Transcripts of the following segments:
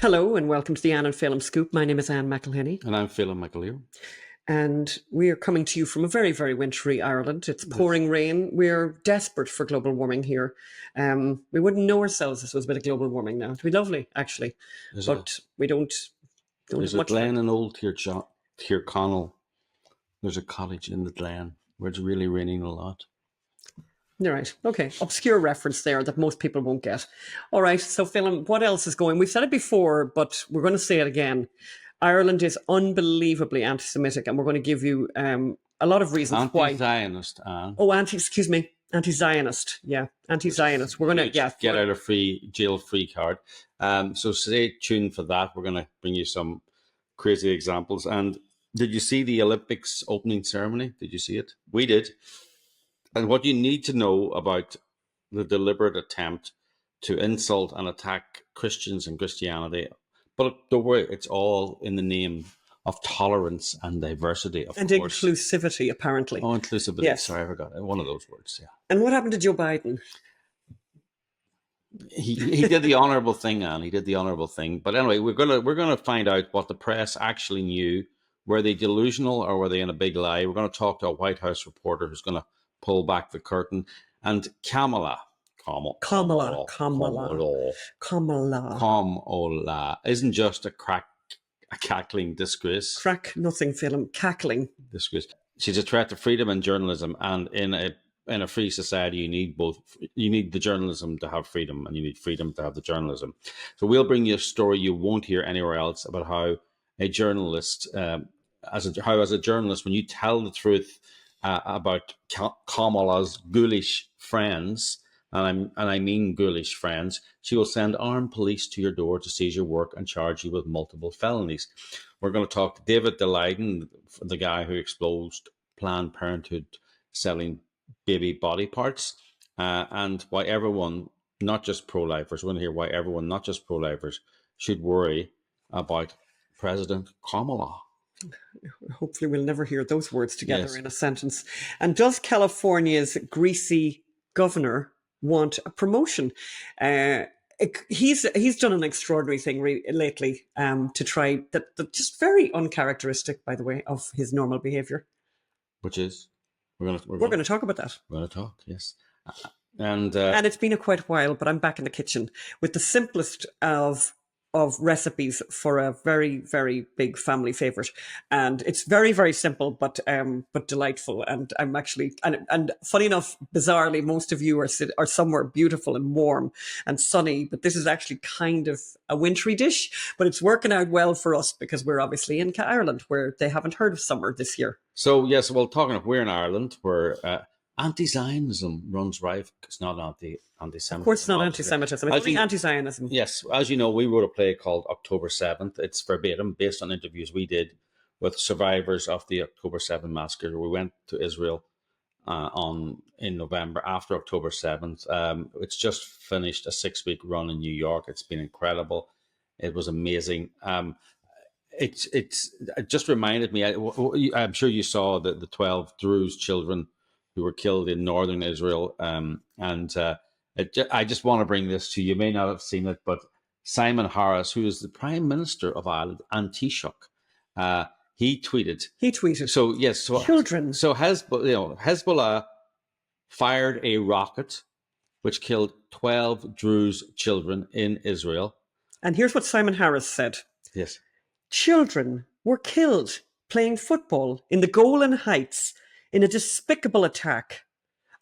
Hello and welcome to the Ann and Phelim Scoop. My name is Anne McElhinney. And I'm Phelim McAleer. And we are coming to you from a very, very wintry Ireland. It's pouring rain. We're desperate for global warming here. We wouldn't know ourselves if it was a bit of global warming now. It'd be lovely, actually. We don't There's have much. a glen in Old Tyrconnell. There's a cottage in the glen where it's really raining a lot. All right. Okay. Obscure reference there that most people won't get. All right. So, Phelim, what else is going? We've said it before, but we're going to say it again. Ireland is unbelievably anti-Semitic, and we're going to give you a lot of reasons why. Anti-Zionist, Anne. Oh, Anti-Zionist. Yeah, anti-Zionist. We're going to get out of jail free card. So stay tuned for that. We're going to bring you some crazy examples. And did you see the Olympics opening ceremony? Did you see it? We did. And what you need to know about the deliberate attempt to insult and attack Christians and Christianity, but don't worry, it's all in the name of tolerance and diversity, of and course. Inclusivity, apparently. Oh, inclusivity. Yes. Sorry, I forgot. One of those words, yeah. And what happened to Joe Biden? He did the honourable thing, Anne. He did the honourable thing. But anyway, we're gonna find out what the press actually knew. Were they delusional or were they in a big lie? We're going to talk to a White House reporter who's going to pull back the curtain. And Kamala isn't just a cackling disgrace. Crack nothing film, cackling disgrace. She's a threat to freedom and journalism. And in a free society, you need both. You need the journalism to have freedom, and you need freedom to have the journalism. So we'll bring you a story you won't hear anywhere else about how a journalist, as a journalist, when you tell the truth about Kamala's ghoulish friends, and I mean ghoulish friends, she will send armed police to your door to seize your work and charge you with multiple felonies. We're going to talk to David Daleiden, the guy who exposed Planned Parenthood selling baby body parts, and why everyone, not just pro-lifers, we're going to hear why everyone, not just pro-lifers, should worry about President Kamala. Hopefully we'll never hear those words together in a sentence. And does California's greasy governor want a promotion? He's done an extraordinary thing lately to try that just very uncharacteristic, by the way, of his normal behavior. Which is? We're going to talk about that. We're going to talk, yes. And it's been quite a while, but I'm back in the kitchen with the simplest of recipes for a very, very big family favorite. And it's very, very simple, but delightful. And I'm actually, and funny enough, bizarrely, most of you are somewhere beautiful and warm and sunny, but this is actually kind of a wintry dish, but it's working out well for us because we're obviously in Ireland, where they haven't heard of summer this year. So yes, well, talking of, we're in Ireland, where anti-Zionism runs rife. It's not anti-Semitism. Of course, it's not anti-Semitism. It's only anti-Zionism. Yes, as you know, we wrote a play called October 7th. It's verbatim, based on interviews we did with survivors of the October 7th massacre. We went to Israel in November after October 7th. It's just finished a 6-week run in New York. It's been incredible. It was amazing. It just reminded me. I'm sure you saw the 12 Druze children who were killed in northern Israel. I just want to bring this to you. You may not have seen it, but Simon Harris, who is the Prime Minister of Ireland, and Taoiseach, he tweeted. So yes, children. So Hezbollah fired a rocket which killed 12 Druze children in Israel. And here's what Simon Harris said. Yes. Children were killed playing football in the Golan Heights in a despicable attack.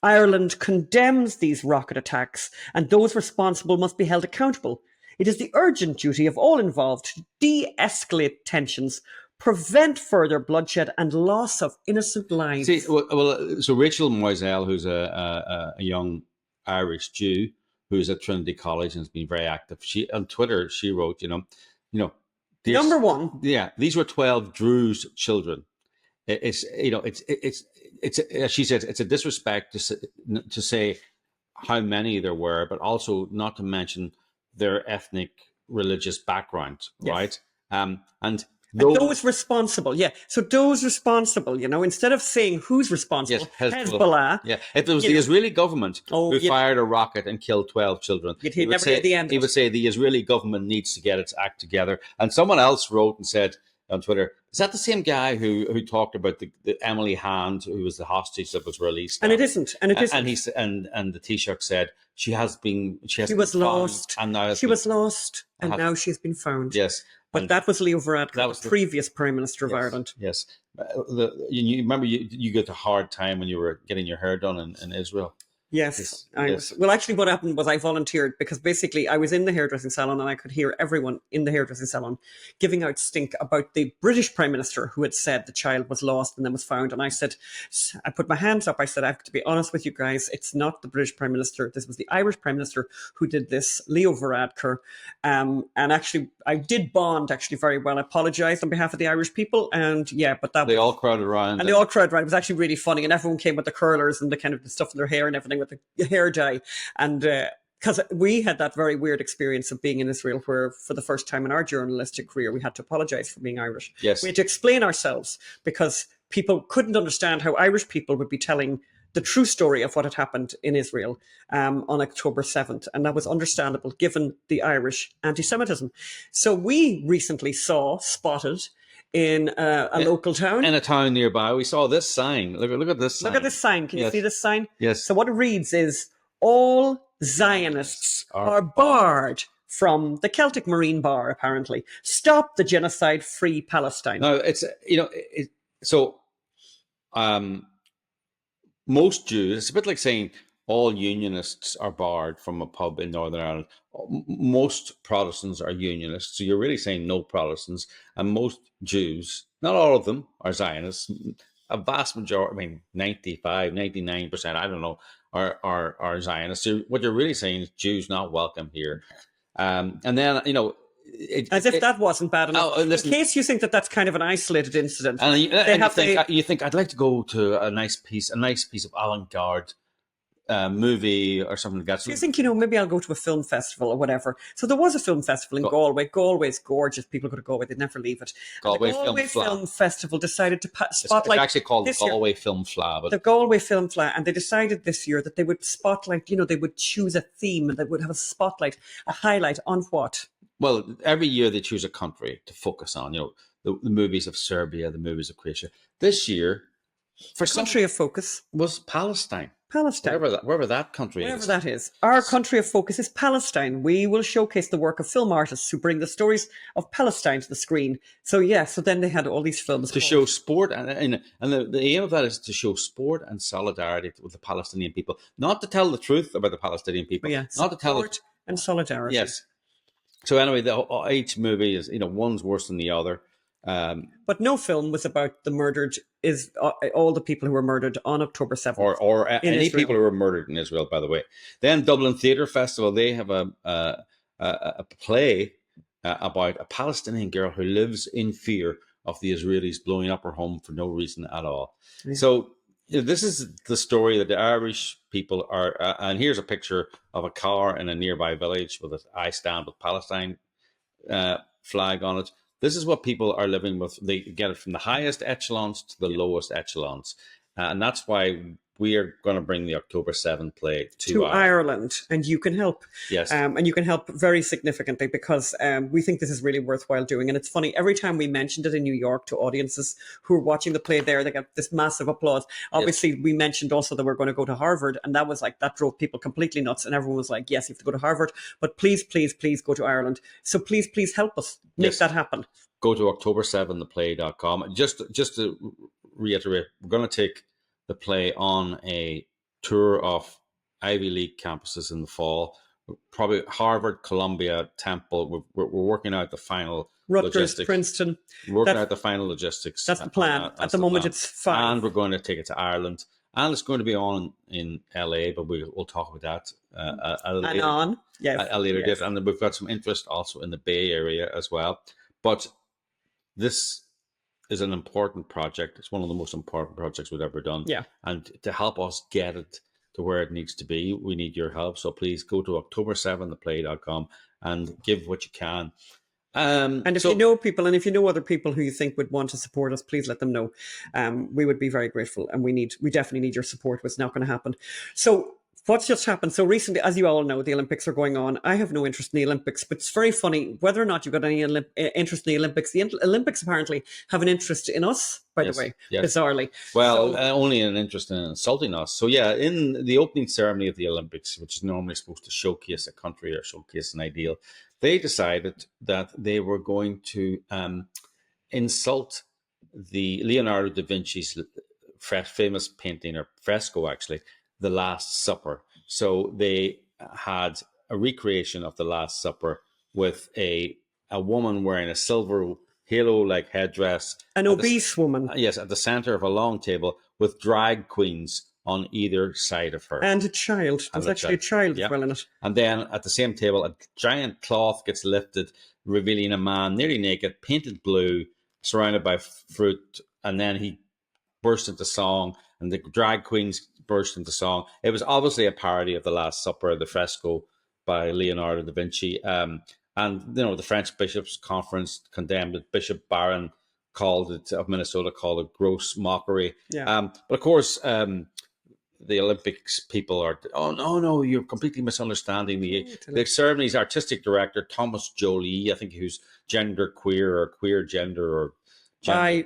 Ireland condemns these rocket attacks, and those responsible must be held accountable. It is the urgent duty of all involved to de-escalate tensions, prevent further bloodshed and loss of innocent lives. So Rachel Moiselle, who's a young Irish Jew who's at Trinity College and has been very active, on Twitter she wrote, number one. Yeah, these were 12 Druze children. She said it's a disrespect to say how many there were, but also not to mention their ethnic religious background, yes. Right? And Those responsible, yeah. So those responsible, instead of saying who's responsible, Yes, Hezbollah. Yeah, if it was the Israeli government who fired a rocket and killed 12 children, He'd never hear the end. He would say the Israeli government needs to get its act together. And someone else wrote and said on Twitter, is that the same guy who talked about the Emily Hand, who was the hostage that was released? And it isn't. And it isn't. And he and the Taoiseach said she was lost, and now now she's been found. Yes. But that was Leo Varadkar, the previous Prime Minister of Ireland. Yes. You remember you got a hard time when you were getting your hair done in Israel. Yes. Well, actually, what happened was I volunteered because basically I was in the hairdressing salon and I could hear everyone in the hairdressing salon giving out stink about the British Prime Minister who had said the child was lost and then was found. And I said, I put my hands up. I said, I have to be honest with you guys. It's not the British Prime Minister. This was the Irish Prime Minister who did this, Leo Varadkar. And actually, I did bond actually very well. I apologised on behalf of the Irish people. And but they all crowded around. And they all crowded around. It was actually really funny. And everyone came with the curlers and the kind of the stuff in their hair and everything, with the hair dye. And because we had that very weird experience of being in Israel where for the first time in our journalistic career we had to apologise for being Irish. Yes. We had to explain ourselves because people couldn't understand how Irish people would be telling the true story of what had happened in Israel on October 7th. And that was understandable given the Irish anti-Semitism. So we recently spotted in a local town. In a town nearby. We saw this sign. Look at this sign. Look at this sign. Can you see this sign? Yes. So what it reads is, all Zionists are barred from the Celtic Marine Bar, apparently. Stop the genocide, free Palestine. No, it's, most Jews, it's a bit like saying all Unionists are barred from a pub in Northern Ireland. Most Protestants are Unionists, so you're really saying no Protestants. And most Jews, not all of them, are Zionists. A vast majority, 95, 99%, I don't know, are Zionists. So what you're really saying is Jews not welcome here. And then, as if that wasn't bad enough. In case you think that that's kind of an isolated incident, and you think I'd like to go to a nice piece of avant-garde movie or something like that. So you think, maybe I'll go to a film festival or whatever. So there was a film festival in Galway. Galway's gorgeous. People go to Galway. They'd never leave it. Galway Film Festival decided to spotlight. It's actually called the Galway Film Fla. The Galway Film Fla. And they decided this year that they would spotlight, they would choose a theme and they would have a spotlight, a highlight on what? Well, every year they choose a country to focus on, the movies of Serbia, the movies of Croatia. This year, country of focus was Palestine. Wherever that country is. Wherever that is. Our country of focus is Palestine. We will showcase the work of film artists who bring the stories of Palestine to the screen. So then they had all these films. To show sport, and the aim of that is to show sport and solidarity with the Palestinian people. Not to tell the truth about the Palestinian people. Not to tell sport and solidarity. Yes. So anyway, each movie is, one's worse than the other. But no film was about the murdered, all the people who were murdered on October 7th. Or any Israel. People who were murdered in Israel, by the way. Then Dublin Theatre Festival, they have a play about a Palestinian girl who lives in fear of the Israelis blowing up her home for no reason at all. Mm-hmm. So this is the story that the Irish people are, and here's a picture of a car in a nearby village with an I Stand With Palestine flag on it. This is what people are living with. They get it from the highest echelons to the lowest echelons. And that's why we are going to bring the October 7th play to Ireland. And you can help. Yes. And you can help very significantly because we think this is really worthwhile doing. And it's funny, every time we mentioned it in New York to audiences who were watching the play there, they got this massive applause. Obviously, we mentioned also that we're going to go to Harvard. And that was that drove people completely nuts. And everyone was like, yes, you have to go to Harvard. But please, please, please go to Ireland. So please, please help us make that happen. Go to October7theplay.com. Just to reiterate, we're going to take the play on a tour of Ivy League campuses in the fall. Probably Harvard, Columbia, Temple. We're working out the final Rutgers, logistics. Princeton. Working out the final logistics. That's the plan. At the moment, it's 5. And we're going to take it to Ireland. And it's going to be on in LA, but we'll talk about that a later date. And we've got some interest also in the Bay Area as well. But this is an important project. It's one of the most important projects we've ever done. Yeah. And to help us get it to where it needs to be, we need your help. So please go to October7theplay.com and give what you can. And if you know people, and if you know other people who you think would want to support us, please let them know. We would be very grateful, and we definitely need your support. What's not going to happen. So what's just happened? So recently, as you all know, the Olympics are going on. I have no interest in the Olympics, but it's very funny whether or not you've got any interest in the Olympics. The Olympics apparently have an interest in us, by the way, bizarrely. Well, only an interest in insulting us. So yeah, in the opening ceremony of the Olympics, which is normally supposed to showcase a country or showcase an ideal, they decided that they were going to insult the Leonardo da Vinci's famous painting, or fresco actually, The Last Supper. So they had a recreation of The Last Supper with a woman wearing a silver halo-like headdress. An obese woman. Yes, at the center of a long table with drag queens on either side of her. And a child. There's actually a child as well in it. And then at the same table, a giant cloth gets lifted, revealing a man nearly naked, painted blue, surrounded by fruit. And then he burst into song, and the drag queens burst into song. It was obviously a parody of The Last Supper, the fresco by Leonardo da Vinci. And, the French Bishops' Conference condemned it. Bishop Barron of Minnesota called it gross mockery. Yeah. But of course, the Olympics people are, no, you're completely misunderstanding. The ceremony's artistic director, Thomas Jolie, I think who's gender queer or queer gender or by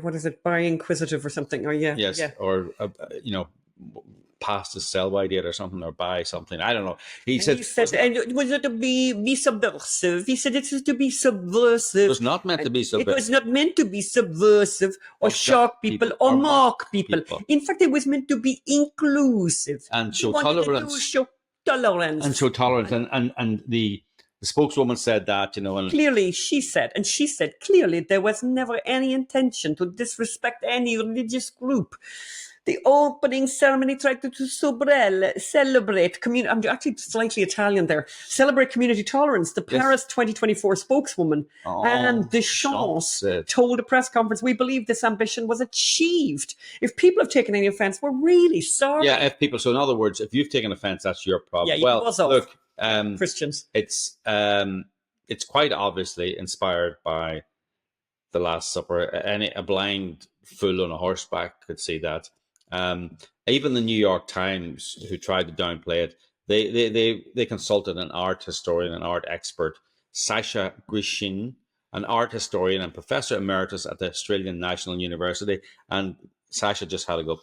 what is it? By inquisitive or something? Or yes, or past his sell-by date or something, or buy something. I don't know. He said, and was it to be subversive? He said it was to be subversive. It was not meant to be subversive. It was not meant to be subversive or shock people or mock people. In fact, it was meant to be inclusive and show tolerance. And show tolerance. And the spokeswoman said that, and clearly she said clearly there was never any intention to disrespect any religious group. The opening ceremony tried to celebrate community. I'm actually slightly Italian there. Celebrate community tolerance. The Paris 2024 spokeswoman Anne Deschamps told a press conference, "We believe this ambition was achieved. If people have taken any offence, we're really sorry." Yeah, so in other words, if you've taken offence, that's your problem. Yeah, well, look, Christians. It's quite obviously inspired by The Last Supper. A blind fool on a horseback could see that. Even the New York Times, who tried to downplay it, they consulted an art historian, an art expert, Sasha Grishin, an art historian and professor emeritus at the Australian National University, and Sasha just had to go,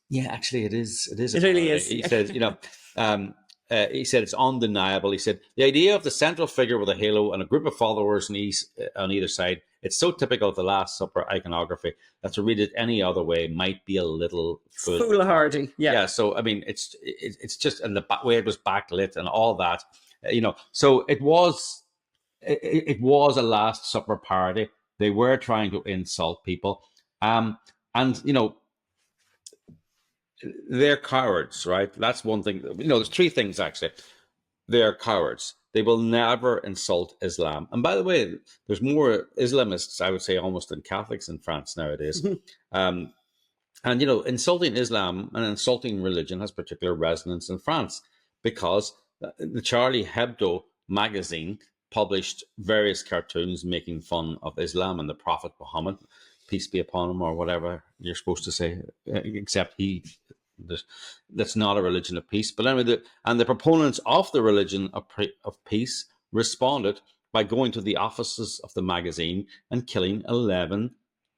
yeah, actually it is. It really is. He says, he said it's undeniable. He said the idea of the central figure with a halo and a group of followers on either side, it's so typical of the Last Supper iconography that to read it any other way might be a little foolhardy. Yeah. So I mean, it's just in the way it was backlit and all that, So it was a Last Supper parody. They were trying to insult people, and they're cowards, right? That's one thing. There's three things actually. They're cowards. They will never insult Islam. And by the way, there's more Islamists, I would say, almost than Catholics in France nowadays. And insulting Islam and insulting religion has particular resonance in France because the Charlie Hebdo magazine published various cartoons making fun of Islam and the Prophet Muhammad, peace be upon him, or whatever you're supposed to say, except that's not a religion of peace. But anyway, the proponents of the religion of peace responded by going to the offices of the magazine and killing 11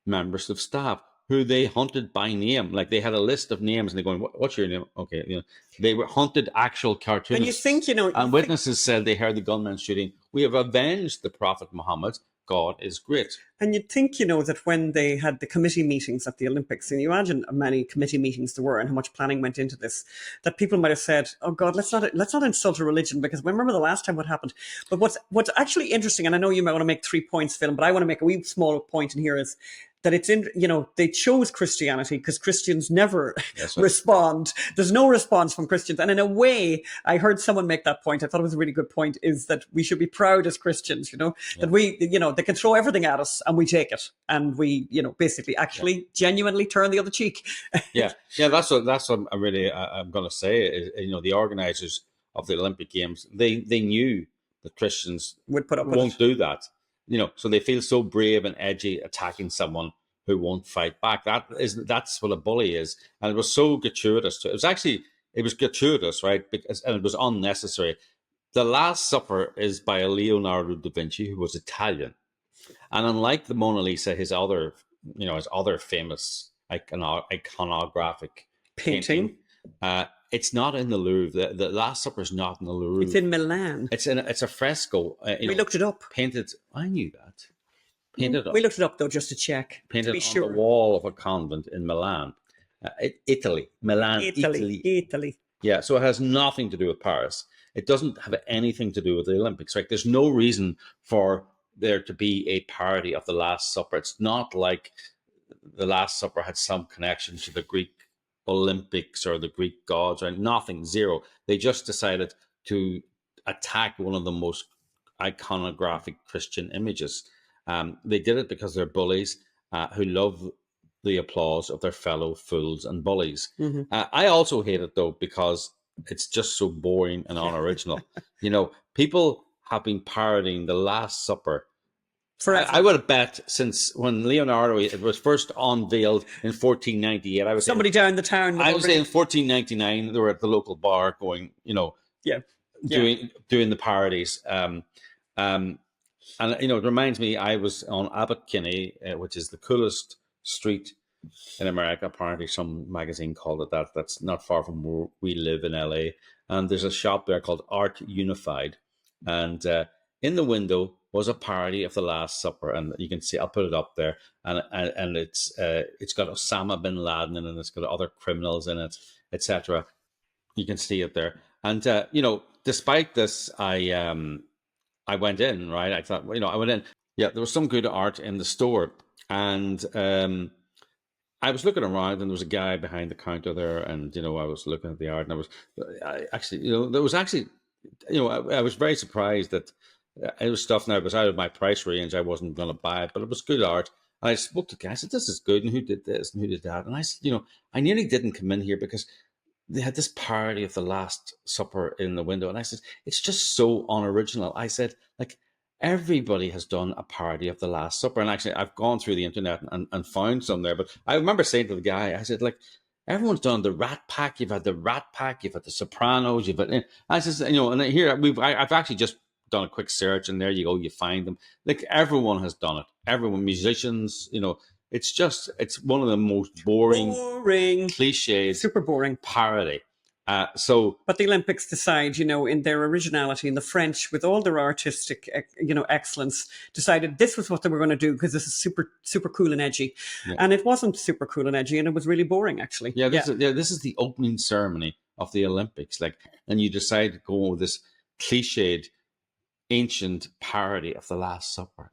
members of staff who they hunted by name. Like they had a list of names and they're going, what's your name? Okay. They were hunted actual cartoonists. And you think, and witnesses said they heard the gunmen shooting. We have avenged the Prophet Muhammad. God is great. And you'd think, that when they had the committee meetings at the Olympics, and you imagine how many committee meetings there were and how much planning went into this, that people might have said, oh God, let's not insult a religion, because we remember the last time what happened. But what's actually interesting, and I know you might want to make 3 points, Phil, but I want to make a wee small point in here is that it's in, they chose Christianity because Christians never respond. There's no response from Christians. And in a way, I heard someone make that point. I thought it was a really good point, is that we should be proud as Christians, that we, they can throw everything at us and we take it. And we, basically actually genuinely turn the other cheek. Yeah. That's what I'm going to say is, the organizers of the Olympic Games, they knew that Christians Would put up with won't it. do that. So they feel so brave and edgy attacking someone who won't fight back. That's what a bully is. And it was so gratuitous. It was gratuitous, right? And it was unnecessary. The Last Supper is by Leonardo da Vinci, who was Italian. And unlike the Mona Lisa, his other famous iconographic Painting. it's not in the Louvre. The Last Supper is not in the Louvre. It's in Milan. It's a fresco. We looked it up. Painted. I knew that. Painted. We looked it up though, just to check. Painted to be on sure. the wall of a convent in Milan, Italy. Milan, Italy. Yeah, so it has nothing to do with Paris. It doesn't have anything to do with the Olympics. Right? There's no reason for there to be a parody of the Last Supper. It's not like the Last Supper had some connection to the Greek Olympics or the Greek gods, or nothing, zero. They just decided to attack one of the most iconographic Christian images. They did it because they're bullies who love the applause of their fellow fools and bullies. Mm-hmm. I also hate it though because it's just so boring and unoriginal. People have been parodying the Last Supper. I would have bet since when Leonardo it was first unveiled in 1498. I was somebody down the town. I was saying 1499. They were at the local bar going, doing the parodies. And it reminds me, I was on Abbot Kinney, which is the coolest street in America. Apparently, some magazine called it that. That's not far from where we live in LA. And there's a shop there called Art Unified, and in the window was a parody of the Last Supper, and you can see. I'll put it up there, and it's got Osama bin Laden in it, and it's got other criminals in it, etc. You can see it there, and despite this, I went in. Right, I thought, I went in. Yeah, there was some good art in the store, and I was looking around, and there was a guy behind the counter there, and I was looking at the art, and I was very surprised that. It was stuff now. It was out of my price range. I wasn't going to buy it, but it was good art. And I spoke to the guy. I said, "This is good." And who did this? And who did that? And I said, I nearly didn't come in here because they had this parody of the Last Supper in the window. And I said, "It's just so unoriginal." I said, everybody has done a parody of the Last Supper. And actually, I've gone through the internet and found some there. But I remember saying to the guy, I said, everyone's done the Rat Pack. You've had the Rat Pack. You've had the Sopranos. I said, and here I've actually just done a quick search, and there you go, you find them. Everyone has done it. Everyone, musicians, it's one of the most boring cliched, super boring parody. But the Olympics decide, in their originality, in the French, with all their artistic, excellence, decided this was what they were going to do because this is super, super cool and edgy. Yeah. And it wasn't super cool and edgy, and it was really boring, actually. Yeah, this is the opening ceremony of the Olympics. And you decide to go with this cliched ancient parody of the Last Supper,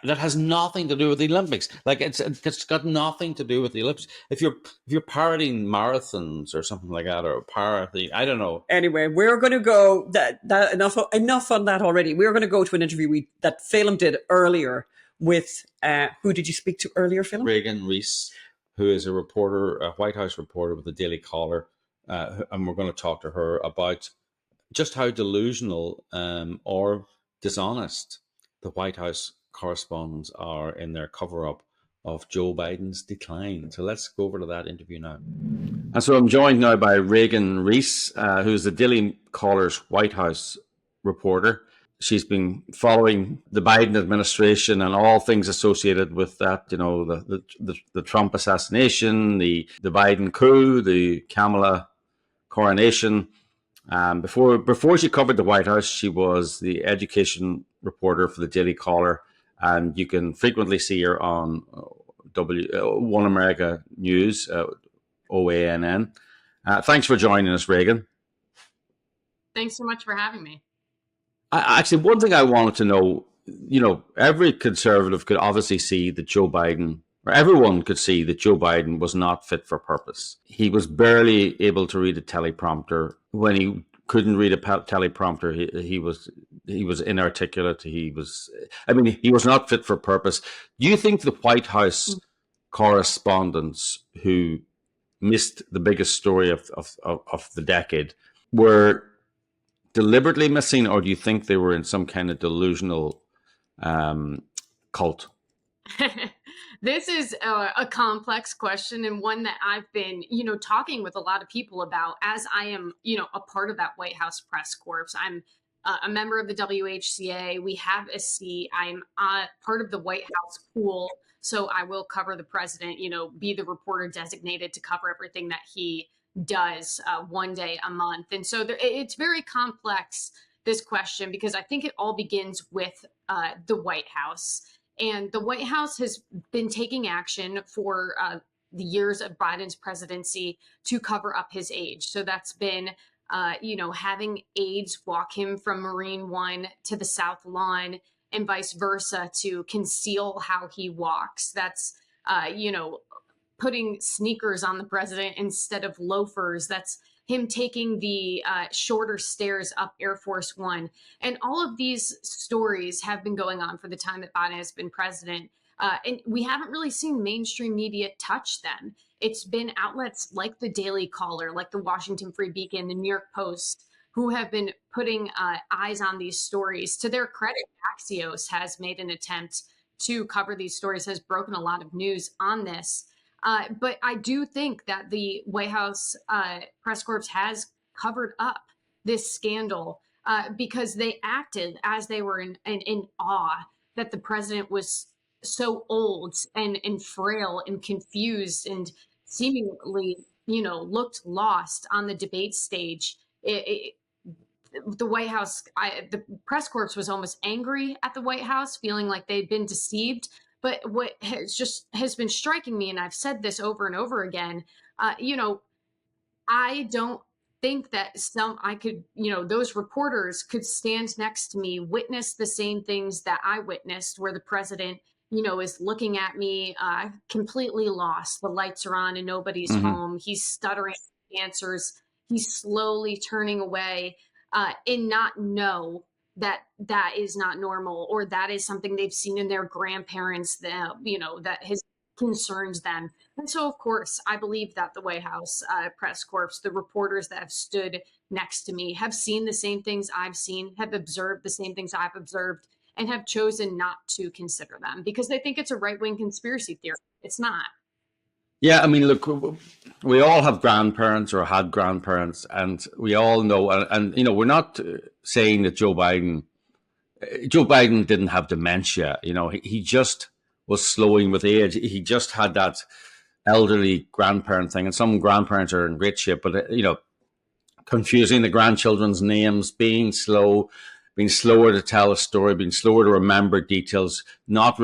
that has nothing to do with the Olympics. It's got nothing to do with the Olympics. If you're parodying marathons or something like that, or parody, I don't know. Anyway, we're going to go that enough on that already. We're going to go to an interview that Phelim did earlier with who did you speak to earlier, Phelim? Reagan Reese, who is a reporter, a White House reporter with the Daily Caller, and we're going to talk to her about just how delusional or dishonest the White House correspondents are in their cover-up of Joe Biden's decline. So let's go over to that interview now. And so I'm joined now by Reagan Reese, who's the Daily Caller's White House reporter. She's been following the Biden administration and all things associated with that, the Trump assassination, the Biden coup, the Kamala coronation. Before she covered the White House, she was the education reporter for the Daily Caller, and you can frequently see her on One America News, OANN. Thanks for joining us, Reagan. Thanks so much for having me. Actually, one thing I wanted to know, every conservative could obviously see that Joe Biden, or everyone could see that Joe Biden was not fit for purpose. He was barely able to read a teleprompter. When he couldn't read a teleprompter, he was inarticulate. He was not fit for purpose. Do you think the White House correspondents who missed the biggest story of the decade were deliberately missing, or do you think they were in some kind of delusional cult? This is a complex question, and one that I've been, talking with a lot of people about, as I am, a part of that White House press corps. I'm a member of the WHCA. We have a seat. I'm part of the White House pool, so I will cover the president, be the reporter designated to cover everything that he does one day a month. And so it's very complex, this question, because I think it all begins with the White House. And the White House has been taking action for the years of Biden's presidency to cover up his age. So that's been, having aides walk him from Marine One to the South Lawn and vice versa to conceal how he walks. That's, putting sneakers on the president instead of loafers. That's him taking the shorter stairs up Air Force One. And all of these stories have been going on for the time that Biden has been president. And we haven't really seen mainstream media touch them. It's been outlets like the Daily Caller, like the Washington Free Beacon, the New York Post, who have been putting eyes on these stories. To their credit, Axios has made an attempt to cover these stories, has broken a lot of news on this. But I do think that the White House press corps has covered up this scandal because they acted as they were in awe that the president was so old and frail and confused and seemingly, looked lost on the debate stage. The White House, the press corps was almost angry at the White House, feeling like they'd been deceived. But what has been striking me, and I've said this over and over again, I don't think that those reporters could stand next to me, witness the same things that I witnessed, where the president, is looking at me completely lost. The lights are on and nobody's home. He's stuttering answers. He's slowly turning away and not know that is not normal, or that is something they've seen in their grandparents, that has concerns them. And so, of course, I believe that the White House press corps, the reporters that have stood next to me, have seen the same things I've seen, have observed the same things I've observed, and have chosen not to consider them because they think it's a right-wing conspiracy theory. It's not. Yeah, I mean, look, we all have grandparents or had grandparents, and we all know, and we're not saying that Joe Biden didn't have dementia. He just was slowing with age. He just had that elderly grandparent thing, and some grandparents are in great shape, but confusing the grandchildren's names, being slower to tell a story, being slower to remember details, not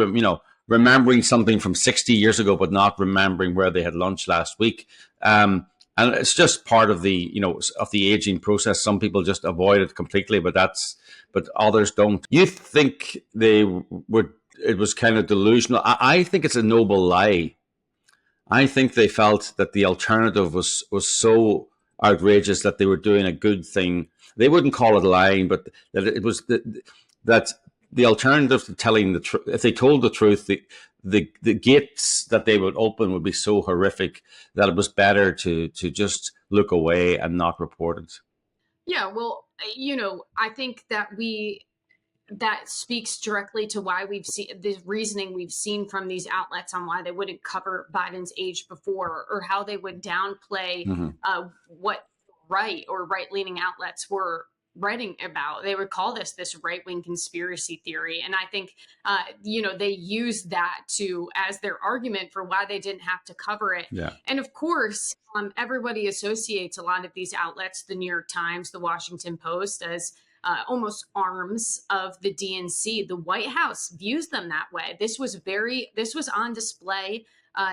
remembering something from 60 years ago, but not remembering where they had lunch last week. And it's just part of the, of the aging process. Some people just avoid it completely, but others don't. You think it was kind of delusional? I think it's a noble lie. I think they felt that the alternative was so outrageous that they were doing a good thing. They wouldn't call it lying, but that it was that the alternative to telling the truth, if they told the truth, the gates that they would open would be so horrific that it was better to just look away and not report it. Yeah, well, I think that that speaks directly to why we've seen the reasoning we've seen from these outlets on why they wouldn't cover Biden's age before, or how they would downplay what right-leaning outlets were writing about. They would call this right-wing conspiracy theory. And I think, they use that as their argument for why they didn't have to cover it. Yeah. And of course, everybody associates a lot of these outlets, the New York Times, the Washington Post, as almost arms of the DNC. The White House views them that way. This was on display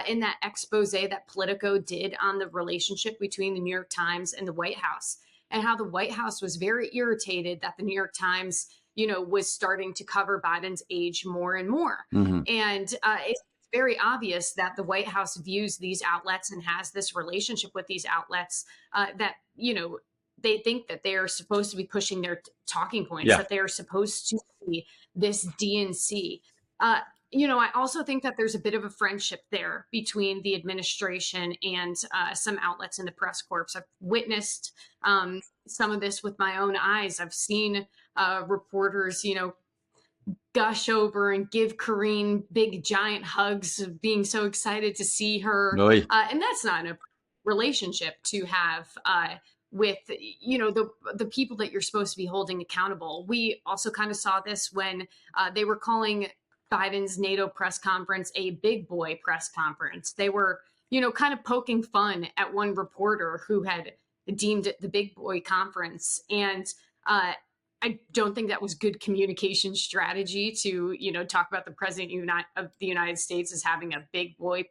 in that expose that Politico did on the relationship between the New York Times and the White House, and how the White House was very irritated that the New York Times, was starting to cover Biden's age more and more. And it's very obvious that the White House views these outlets and has this relationship with these outlets that, they think that they are supposed to be pushing their talking points, that they are supposed to be this DNC. I also think that there's a bit of a friendship there between the administration and some outlets in the press corps. I've witnessed some of this with my own eyes. I've seen reporters, gush over and give Karine big giant hugs of being so excited to see her. Really? And that's not a relationship to have with the people that you're supposed to be holding accountable. We also kind of saw this when they were calling Biden's NATO press conference a big boy press conference. They were, kind of poking fun at one reporter who had deemed it the big boy conference. And I don't think that was good communication strategy to, talk about the president of the United States as having a big boy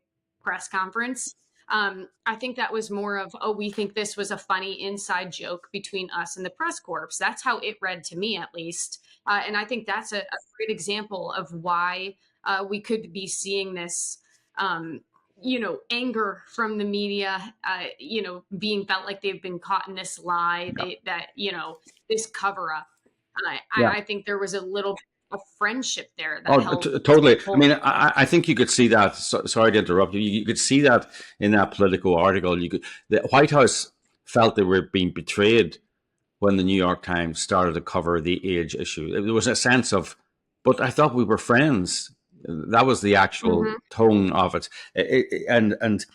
press conference. I think that was more of, we think this was a funny inside joke between us and the press corps. That's how it read to me, at least. And I think that's a great example of why we could be seeing this, anger from the media, being felt like they've been caught in this lie, this cover up. I think there was a little bit of friendship there that helped. Totally. I mean, I think you could see that. Sorry to interrupt you. You could see that in that Politico article. The White House felt they were being betrayed when the New York Times started to cover the age issue. There was a sense of, but I thought we were friends. That was the actual tone of it. And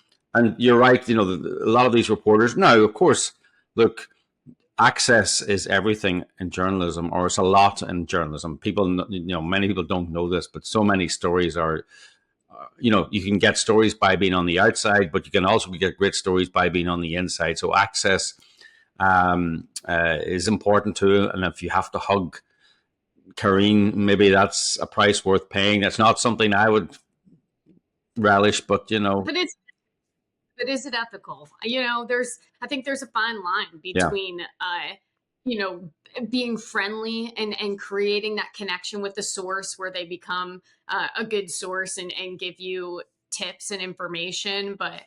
you're right. A lot of these reporters now, of course, look. Access is everything in journalism, or it's a lot in journalism. People, many people don't know this, but so many stories are, you can get stories by being on the outside, but you can also get great stories by being on the inside. So access is important too. And if you have to hug Karine, maybe that's a price worth paying. That's not something I would relish, but But is it ethical? I think there's a fine line between, being friendly and creating that connection with the source where they become a good source and give you tips and information. But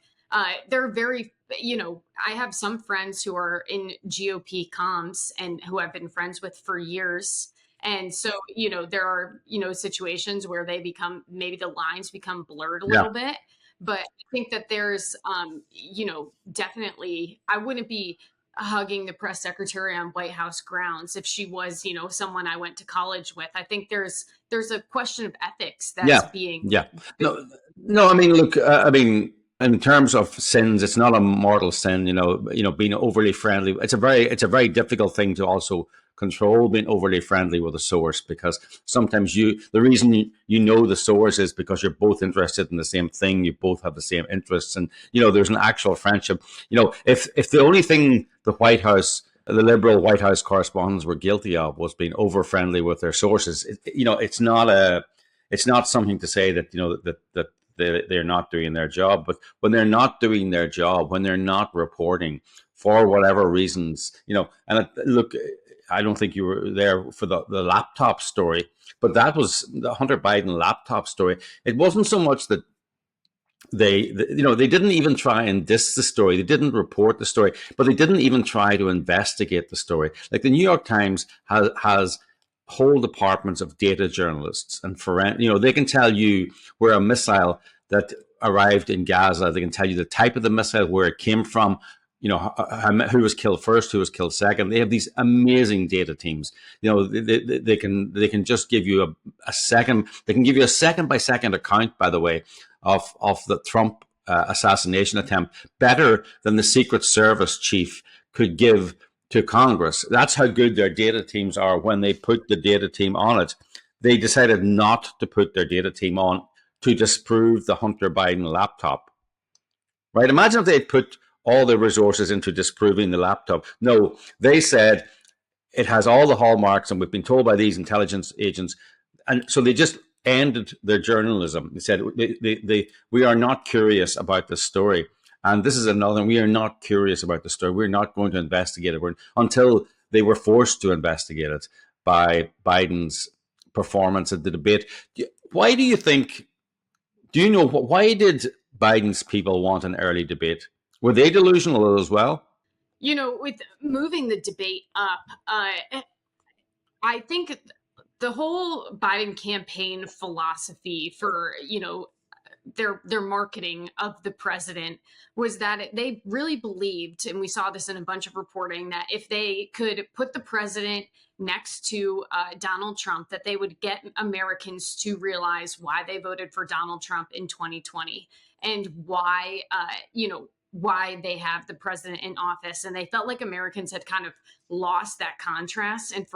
they're very, I have some friends who are in GOP comms and who I've been friends with for years. And so, there are, situations where maybe the lines become blurred a little bit. But I think that there's, definitely, I wouldn't be hugging the press secretary on White House grounds if she was, someone I went to college with. I think there's a question of ethics that's being. Yeah. No. I mean, look. In terms of sins, it's not a mortal sin. Being overly friendly. It's a very difficult thing to also control, being overly friendly with a source, because sometimes the reason the source is because you're both interested in the same thing, you both have the same interests, and there's an actual friendship. If the only thing the liberal White House correspondents were guilty of was being over friendly with their sources, it's not something to say that that they're not doing their job. But when they're not doing their job, when they're not reporting for whatever reasons, look. I don't think you were there for the laptop story, but that was the Hunter Biden laptop story. It wasn't so much that they didn't even try and diss the story. They didn't report the story, but they didn't even try to investigate the story. Like the New York Times has whole departments of data journalists and they can tell you where a missile that arrived in Gaza, they can tell you the type of the missile, where it came from, who was killed first, who was killed second. They have these amazing data teams. They can just give you a second. They can give you a second by second account, by the way, of the Trump assassination attempt, better than the Secret Service chief could give to Congress. That's how good their data teams are. When they put the data team on it, they decided not to put their data team on to disprove the Hunter Biden laptop. Right? Imagine if they had put all the resources into disproving the laptop. No, they said it has all the hallmarks, and we've been told by these intelligence agents. And so they just ended their journalism. They said, we are not curious about this story. And this is another, we are not curious about the story. We're not going to investigate it until they were forced to investigate it by Biden's performance at the debate. Why do you think, why did Biden's people want an early debate? Were they delusional as well? With moving the debate up, I think the whole Biden campaign philosophy for, their marketing of the president was that they really believed, and we saw this in a bunch of reporting, that if they could put the president next to Donald Trump, that they would get Americans to realize why they voted for Donald Trump in 2020 and why they have the president in office. And they felt like Americans had kind of lost that contrast and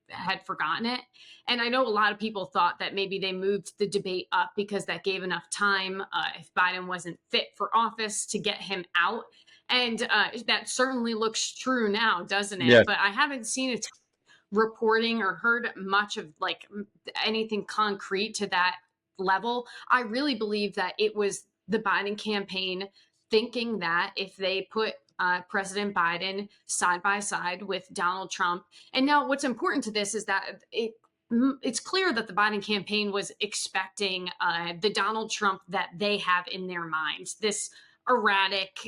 had forgotten it. And I know a lot of people thought that maybe they moved the debate up because that gave enough time if Biden wasn't fit for office to get him out. And that certainly looks true now, doesn't it? Yeah. But I haven't seen it reporting or heard much of like anything concrete to that level. I really believe that it was the Biden campaign thinking that if they put President Biden side by side with Donald Trump. And now what's important to this is that it's clear that the Biden campaign was expecting the Donald Trump that they have in their minds, this erratic,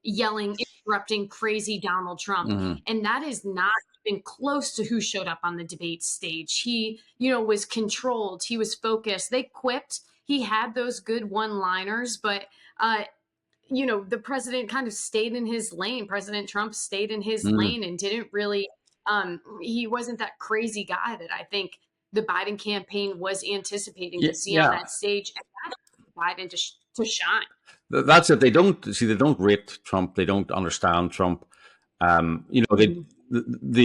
yelling, interrupting, crazy Donald Trump. Mm-hmm. And that is not even close to who showed up on the debate stage. He, was controlled. He was focused. They quipped. He had those good one-liners, but the president kind of stayed in his lane. President Trump stayed in his lane and didn't really, he wasn't that crazy guy that I think the Biden campaign was anticipating to see on that stage. And that's Biden to shine. That's it. They don't rate Trump. They don't understand Trump. The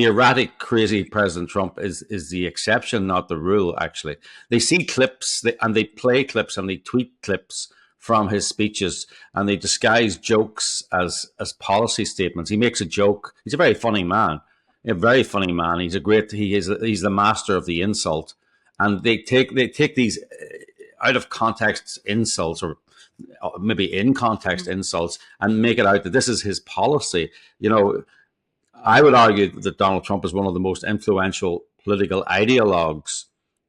erratic, crazy President Trump is the exception, not the rule, actually. They see clips and they play clips and they tweet clips from his speeches, and they disguise jokes as policy statements. He makes a joke. He's a very funny man. He's the master of the insult. And they take these out of context insults, or maybe in context insults, and make it out that this is his policy. I would argue that Donald Trump is one of the most influential political ideologues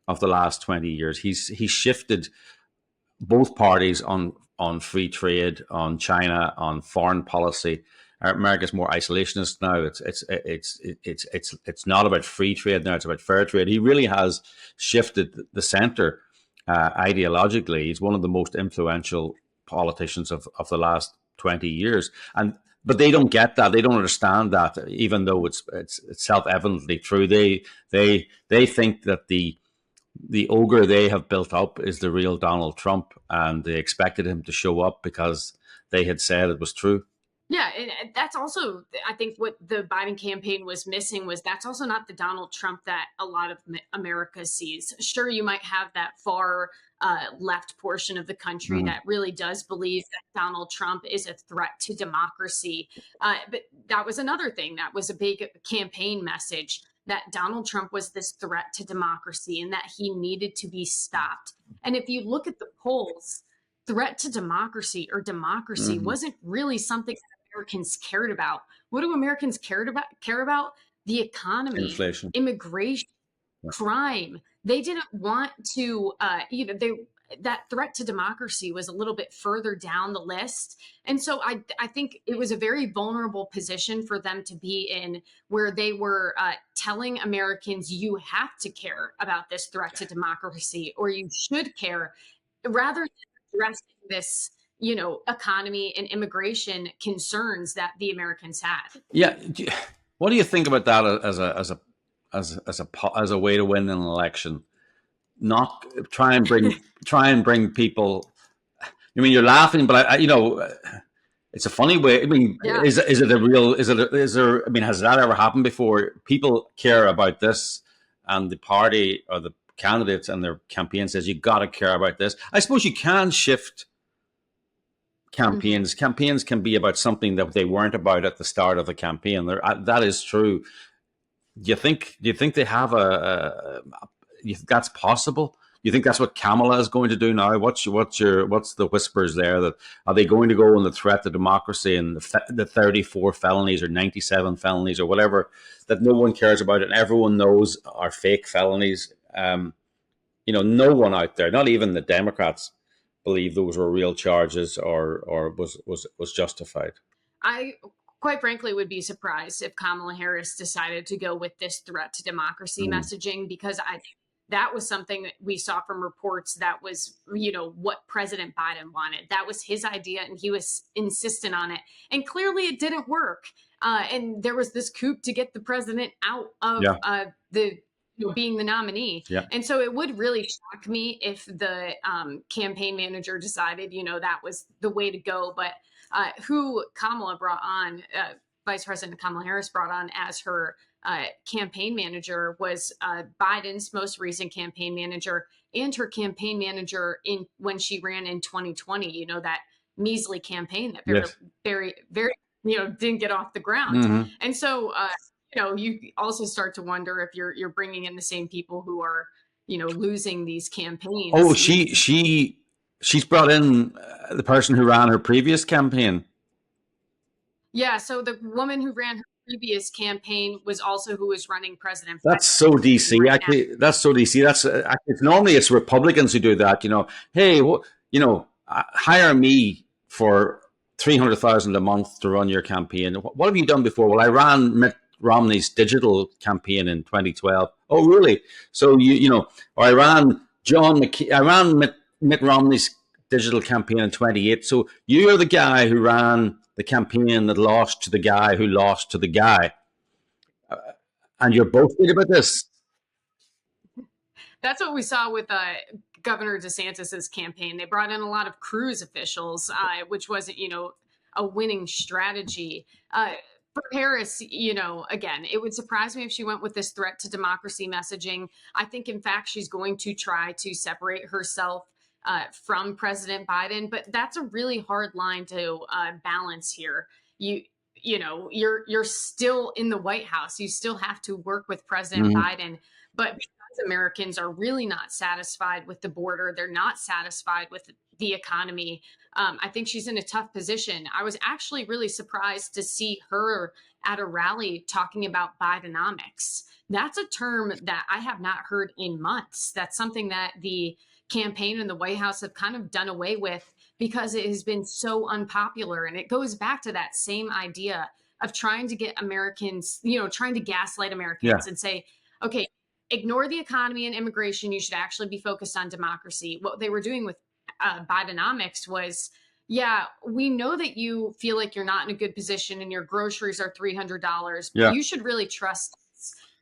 of the last 20 years. He's shifted both parties on free trade, on China, on foreign policy. America's more isolationist now. It's not about free trade now. It's about fair trade. He really has shifted the center ideologically. He's one of the most influential politicians of the last 20 years. But they don't get that. They don't understand that, even though it's self-evidently true. They think that the ogre they have built up is the real Donald Trump, and they expected him to show up because they had said it was true. Yeah, and that's also, I think, what the Biden campaign was missing was that's also not the Donald Trump that a lot of America sees. Sure, you might have that far left portion of the country that really does believe that Donald Trump is a threat to democracy. But that was another thing. That was a big campaign message, that Donald Trump was this threat to democracy and that he needed to be stopped. And if you look at the polls, threat to democracy or democracy wasn't really something that Americans cared about. What do Americans care about? The economy, inflation, immigration, crime. They didn't want to, that threat to democracy was a little bit further down the list. And so I think it was a very vulnerable position for them to be in, where they were telling Americans, you have to care about this threat to democracy, or you should care, rather than addressing this, economy and immigration concerns that the Americans had. Yeah. What do you think about that as a way to win an election? Not try and bring people. I mean, you're laughing, but it's a funny way. I mean, is it a real? Is there? I mean, has that ever happened before? People care about this, and the party or the candidates and their campaign says you got to care about this. I suppose you can shift campaigns. Campaigns can be about something that they weren't about at the start of the campaign. That is true. Do you think they have you think that's possible? You think that's what Kamala is going to do now? What's the whispers there? That are they going to go on the threat to democracy and the 34 felonies or 97 felonies or whatever that no one cares about and everyone knows are fake felonies? No one out there, not even the Democrats, believe those were real charges or was justified. I quite frankly, would be surprised if Kamala Harris decided to go with this threat to democracy messaging, because I think that was something that we saw from reports that was, what President Biden wanted. That was his idea, and he was insistent on it. And clearly it didn't work. And there was this coup to get the president out of the being the nominee. Yeah. And so it would really shock me if the campaign manager decided, that was the way to go. But who Kamala brought on, Vice President Kamala Harris brought on as her campaign manager, was Biden's most recent campaign manager and her campaign manager when she ran in 2020, that measly campaign that very, very, didn't get off the ground. And so, you also start to wonder if you're bringing in the same people who are, losing these campaigns. Oh, she's brought in the person who ran her previous campaign. Yeah, so the woman who ran her previous campaign was also who was running President. That's so DC. Right actually, now. That's so DC. That's it's normally it's Republicans who do that. Hey, hire me for $300,000 a month to run your campaign. What have you done before? Well, I ran Mitt Romney's digital campaign in 2012. Oh, really? So or I ran Mitt Romney's digital campaign in 2018. So you're the guy who ran the campaign that lost to the guy who lost to the guy, and you're both good about this. That's what we saw with Governor DeSantis's campaign. They brought in a lot of Cruz officials, which wasn't, a winning strategy. For Harris, again, it would surprise me if she went with this threat to democracy messaging. I think, in fact, she's going to try to separate herself from President Biden, but that's a really hard line to balance here. You're still in the White House. You still have to work with President Biden, but because Americans are really not satisfied with the border, they're not satisfied with the economy. I think she's in a tough position. I was actually really surprised to see her at a rally talking about Bidenomics. That's a term that I have not heard in months. That's something that the campaign and the White House have kind of done away with because it has been so unpopular. And it goes back to that same idea of trying to get Americans, trying to gaslight Americans and say, okay, ignore the economy and immigration. You should actually be focused on democracy. What they were doing with Bidenomics was, we know that you feel like you're not in a good position and your groceries are $300, but you should really trust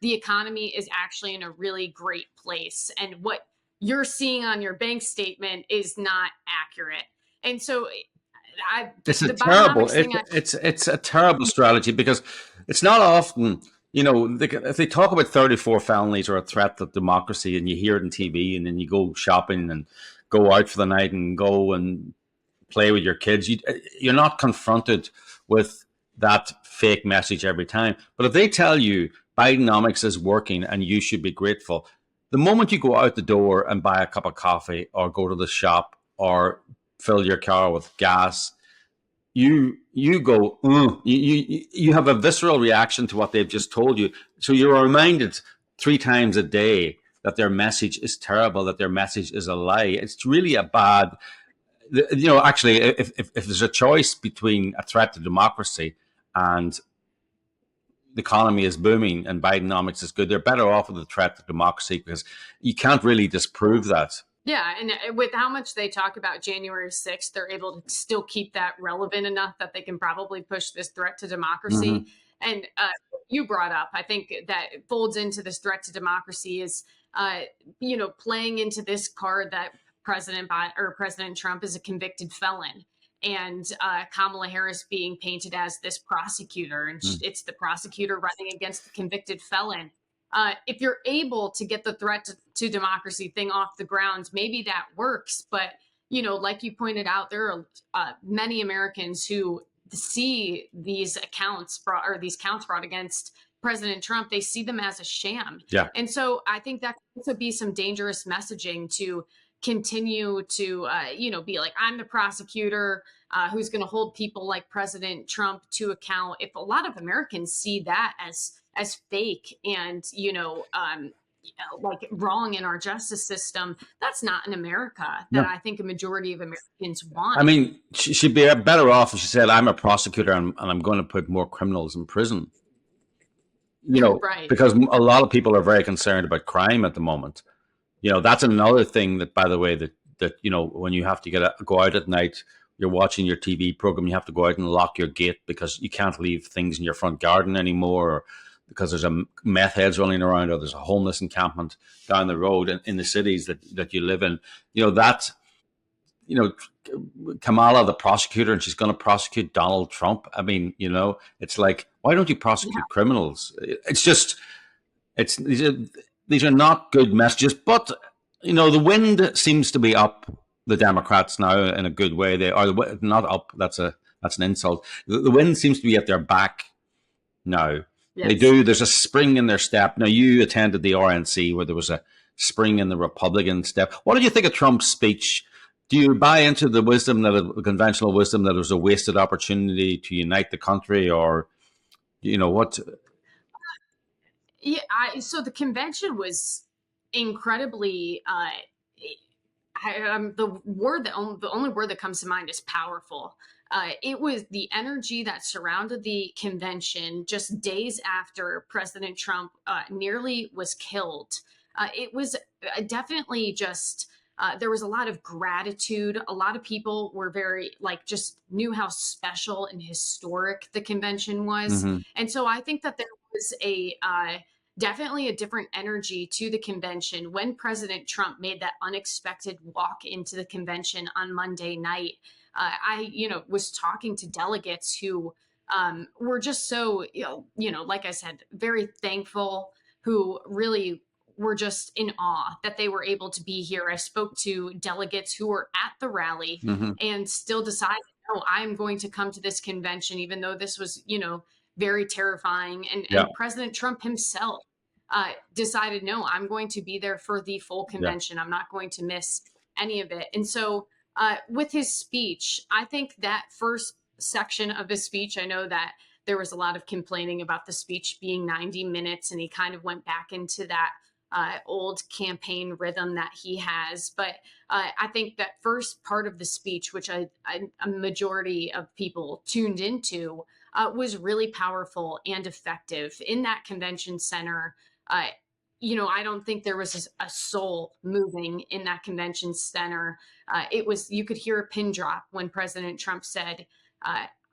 the economy is actually in a really great place. And what you're seeing on your bank statement is not accurate. And so it's a terrible strategy, because it's not often, if they talk about 34 felonies or a threat to democracy and you hear it on TV, and then you go shopping and go out for the night and go and play with your kids, you're not confronted with that fake message every time. But if they tell you Bidenomics is working and you should be grateful, the moment you go out the door and buy a cup of coffee or go to the shop or fill your car with gas, you go, you have a visceral reaction to what they've just told you. So you're reminded 3 times a day that their message is terrible, that their message is a lie. It's really a bad, actually, if there's a choice between a threat to democracy and the economy is booming and Bidenomics is good, they're better off with the threat to democracy, because you can't really disprove that. Yeah, and with how much they talk about January 6th, they're able to still keep that relevant enough that they can probably push this threat to democracy. And you brought up, I think that folds into this threat to democracy is, playing into this card that President Trump is a convicted felon. And Kamala Harris being painted as this prosecutor, and it's the prosecutor running against the convicted felon. If you're able to get the threat to democracy thing off the ground, maybe that works. But, like you pointed out, there are many Americans who see these counts brought against President Trump. They see them as a sham. Yeah. And so I think that could also be some dangerous messaging to continue to, be like, I'm the prosecutor who's going to hold people like President Trump to account. If a lot of Americans see that as fake and, like wrong in our justice system. That's not an America that No. I think a majority of Americans want. I mean, she'd be better off if she said, "I'm a prosecutor and I'm going to put more criminals in prison." Right. Because a lot of people are very concerned about crime at the moment. That's another thing that, by the way, that when you have to go out at night, you're watching your TV program, you have to go out and lock your gate because you can't leave things in your front garden anymore, or because there's a meth heads running around, or there's a homeless encampment down the road in the cities that you live in. Kamala, the prosecutor, and she's going to prosecute Donald Trump. I mean, it's like, why don't you prosecute criminals? These are not good messages, but the wind seems to be up the Democrats now in a good way. They are not up. That's an insult. The wind seems to be at their back now. Yes. They do. There's a spring in their step. Now, you attended the RNC where there was a spring in the Republican step. What did you think of Trump's speech? Do you buy into the conventional wisdom that it was a wasted opportunity to unite the country, or what? Yeah, so the convention was incredibly. The only word that comes to mind is powerful. It was the energy that surrounded the convention just days after President Trump nearly was killed. It was definitely just. There was a lot of gratitude. A lot of people were very just knew how special and historic the convention was. Mm-hmm. And so I think that there was definitely a different energy to the convention when President Trump made that unexpected walk into the convention on Monday night. I was talking to delegates who were just so, like I said, very thankful, who really were just in awe that they were able to be here. I spoke to delegates who were at the rally mm-hmm. and still decided, no, I'm going to come to this convention, even though this was, very terrifying. And President Trump himself decided, no, I'm going to be there for the full convention. I'm not going to miss any of it. And so with his speech, I think that first section of his speech, I know that there was a lot of complaining about the speech being 90 minutes, and he kind of went back into that old campaign rhythm that he has. But I think that first part of the speech, which a majority of people tuned into, was really powerful and effective. In that convention center, I don't think there was a soul moving in that convention center. You could hear a pin drop when President Trump said,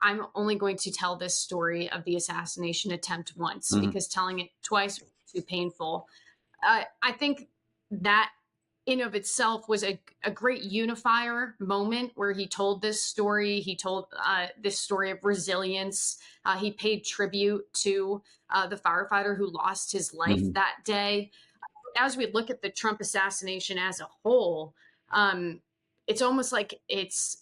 I'm only going to tell this story of the assassination attempt once, mm-hmm. because telling it twice was too painful. I think that in of itself was a great unifier moment where he told this story. He told this story of resilience. He paid tribute to the firefighter who lost his life mm-hmm. that day. As we look at the Trump assassination as a whole, it's almost like it's,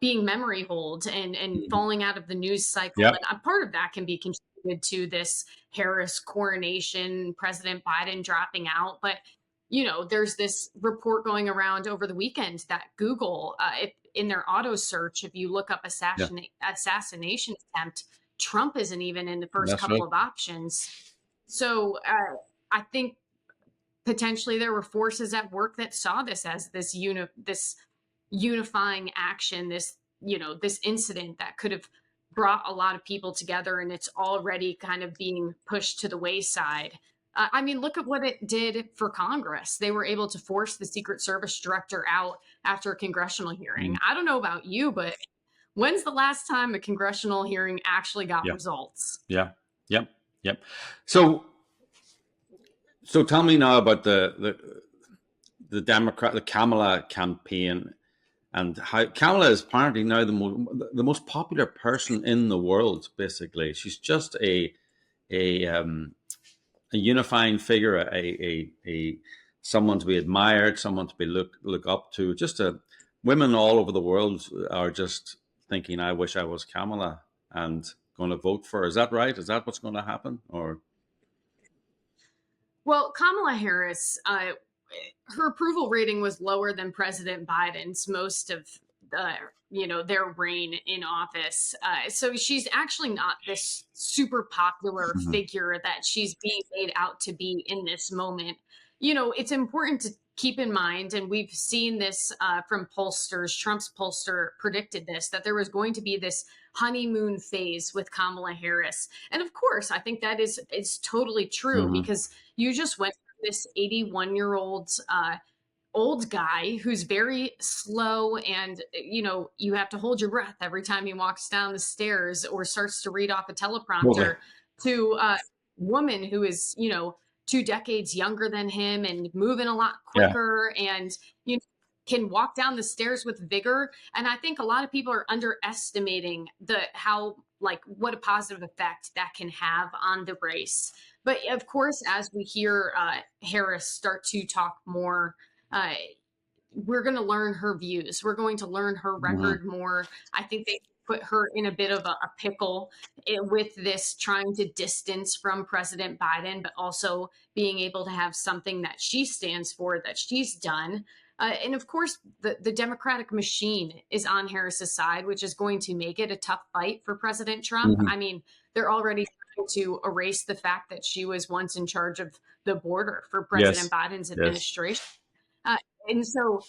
being memory hold and mm-hmm. falling out of the news cycle. Yep. And a part of that can be contributed to this Harris coronation, President Biden dropping out. But, there's this report going around over the weekend that Google, in their auto search, if you look up assassination attempt, Trump isn't even in the first couple of options. So I think potentially there were forces at work that saw this as this unifying action, this incident that could have brought a lot of people together, and it's already kind of being pushed to the wayside. Look at what it did for Congress. They were able to force the Secret Service director out after a congressional hearing. I don't know about you, but when's the last time a congressional hearing actually got results? Yeah. Yep. So tell me now about the Democrat, the Kamala campaign, and how Kamala is apparently now the most popular person in the world. Basically, she's just a unifying figure, a someone to be admired, someone to be look up to. Women all over the world are just thinking, "I wish I was Kamala," and going to vote for her. Is that right? Is that what's going to happen? Or well, Kamala Harris, her approval rating was lower than President Biden's most of their reign in office. So she's actually not this super popular figure that she's being made out to be in this moment. It's important to keep in mind, and we've seen this from pollsters. Trump's pollster predicted this, that there was going to be this honeymoon phase with Kamala Harris. And of course, I think that is totally true, because you just went through this 81-year-old old guy who's very slow, and you have to hold your breath every time he walks down the stairs or starts to read off a teleprompter, to a woman who is 2 decades younger than him and moving a lot quicker, and can walk down the stairs with vigor. And I think a lot of people are underestimating what a positive effect that can have on the race. But of course, as we hear Harris start to talk more, we're going to learn her views. We're going to learn her record more. I think they put her in a bit of a pickle with this, trying to distance from President Biden, but also being able to have something that she stands for, that she's done. And of course, the Democratic machine is on Harris's side, which is going to make it a tough fight for President Trump. I mean, they're already trying to erase the fact that she was once in charge of the border for President Biden's administration. And so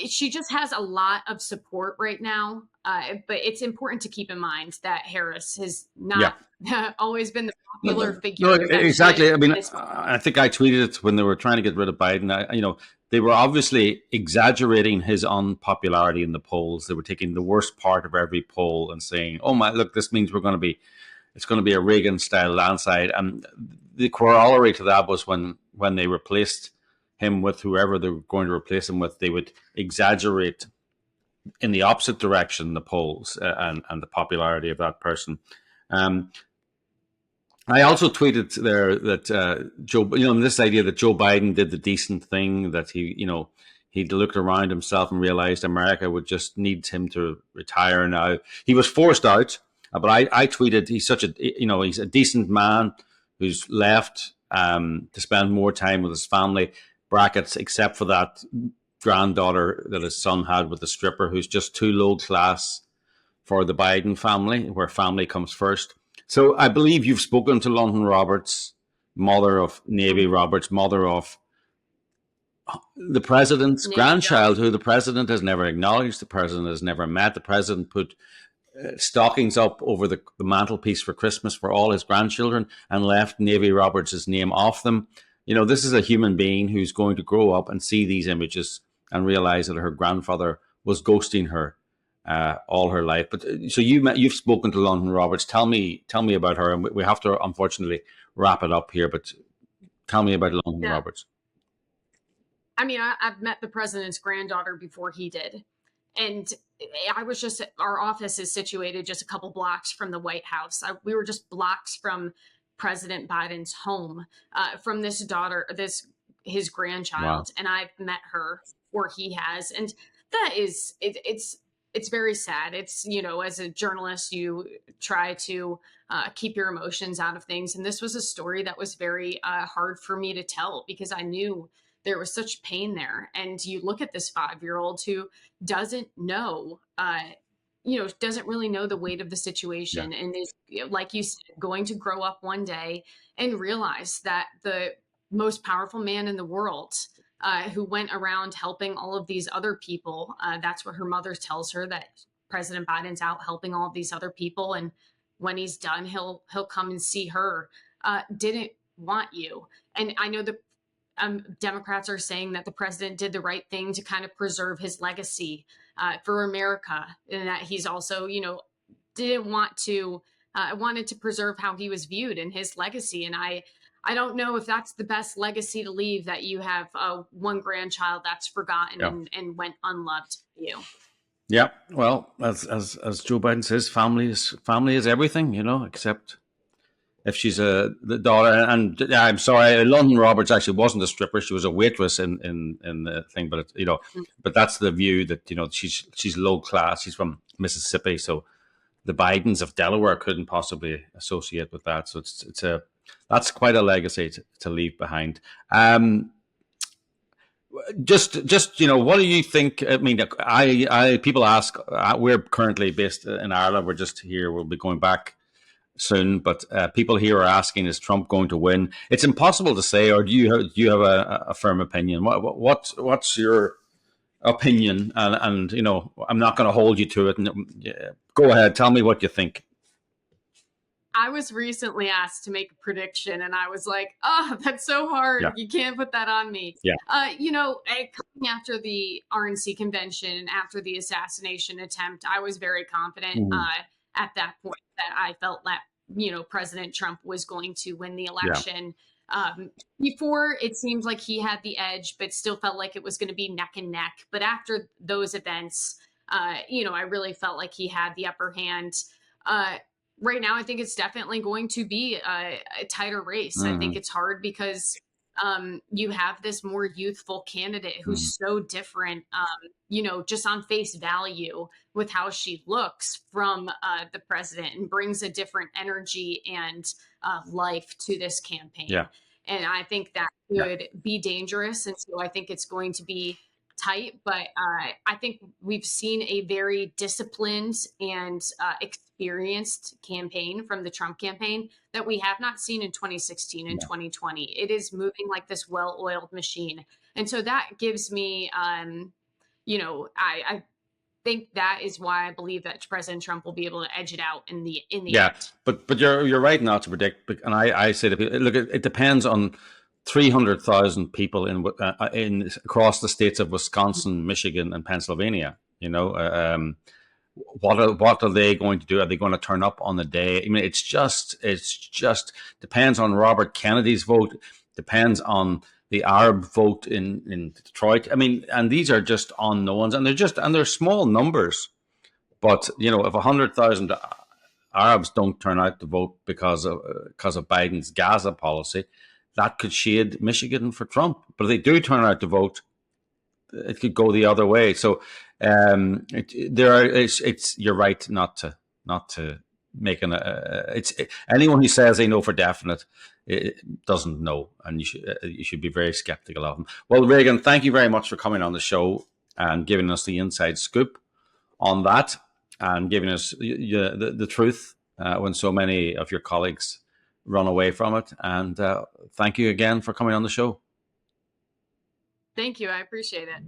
she just has a lot of support right now. But it's important to keep in mind that Harris has not always been the popular figure. No, exactly. I mean, I think I tweeted it when they were trying to get rid of Biden. They were obviously exaggerating his unpopularity in the polls. They were taking the worst part of every poll and saying, "Oh my, look, this means it's going to be a Reagan-style landslide." And the corollary to that was when they replaced him with whoever they were going to replace him with, they would exaggerate in the opposite direction the polls and the popularity of that person. I also tweeted there that this idea that Joe Biden did the decent thing, that he looked around himself and realized America would just need him to retire now. He was forced out, but I tweeted he's he's a decent man who's left to spend more time with his family, brackets, except for that granddaughter that his son had with the stripper, who's just too low class for the Biden family, where family comes first. So I believe you've spoken to London Roberts, mother of Navy Roberts, mother of the president's grandchild, who the president has never acknowledged, the president has never met. The president put stockings up over the mantelpiece for Christmas for all his grandchildren and left Navy Roberts' name off them. This is a human being who's going to grow up and see these images and realize that her grandfather was ghosting her all her life. But so you've spoken to London Roberts. Tell me about her, and we have to unfortunately wrap it up here. But tell me about London Roberts. I mean, I've met the president's granddaughter before he did, and our office is situated just a couple blocks from the White House. We were just blocks from President Biden's home, from his grandchild, and I've met her, or he has, and that is it's very sad. It's, as a journalist, you try to keep your emotions out of things. And this was a story that was very hard for me to tell, because I knew there was such pain there. And you look at this 5-year-old who doesn't know, doesn't really know the weight of the situation, and is, like you said, going to grow up one day and realize that the most powerful man in the world, who went around helping all of these other people. That's what her mother tells her, that President Biden's out helping all of these other people, and when he's done, he'll come and see her. Didn't want you. And I know the Democrats are saying that the president did the right thing to kind of preserve his legacy for America, and that he's also, didn't want to wanted to preserve how he was viewed and his legacy. And I don't know if that's the best legacy to leave, that you have one grandchild that's forgotten and went unloved for you. Yeah, well, as Joe Biden says, family is everything, except if she's the daughter. And I'm sorry, London Roberts actually wasn't a stripper; she was a waitress in the thing. But but that's the view that she's low class. She's from Mississippi, so the Bidens of Delaware couldn't possibly associate with that. So that's quite a legacy to leave behind. just what do you think? I mean, people ask. We're currently based in Ireland. We're just here. We'll be going back soon, but people here are asking: is Trump going to win? It's impossible to say. Or do you have a firm opinion? What's your opinion? And I'm not going to hold you to it. Go ahead. Tell me what you think. I was recently asked to make a prediction, and I was like, "Oh, that's so hard. Yeah. You can't put that on me." Yeah. Coming after the RNC convention, after the assassination attempt, I was very confident at that point that I felt that President Trump was going to win the election. Before, it seemed like he had the edge, but still felt like it was going to be neck and neck. But after those events, I really felt like he had the upper hand. Right now, I think it's definitely going to be a tighter race. I think it's hard because you have this more youthful candidate who's so different, just on face value with how she looks from the president, and brings a different energy and life to this campaign. Yeah. And I think that could be dangerous. And so I think it's going to be tight, but I think we've seen a very disciplined and experienced campaign from the Trump campaign that we have not seen in 2016 and 2020. It is moving like this well-oiled machine. And so that gives me, I think that is why I believe that President Trump will be able to edge it out in the end. But you're right not to predict. And I say to people, look, it depends on 300,000 people in across the states of Wisconsin, Michigan, and Pennsylvania. What are they going to do? Are they going to turn up on the day? I mean, it's just depends on Robert Kennedy's vote, depends on the Arab vote in Detroit. I mean, and these are just unknowns, and they're small numbers. But if 100,000 Arabs don't turn out to vote because of Biden's Gaza policy, that could shade Michigan for Trump. But if they do turn out to vote, it could go the other way. So you're right not to make anyone who says they know for definite it doesn't know, and you should be very skeptical of them. Well, Reagan, thank you very much for coming on the show and giving us the inside scoop on that, and giving us the truth when so many of your colleagues run away from it. And thank you again for coming on the show. Thank you. I appreciate it.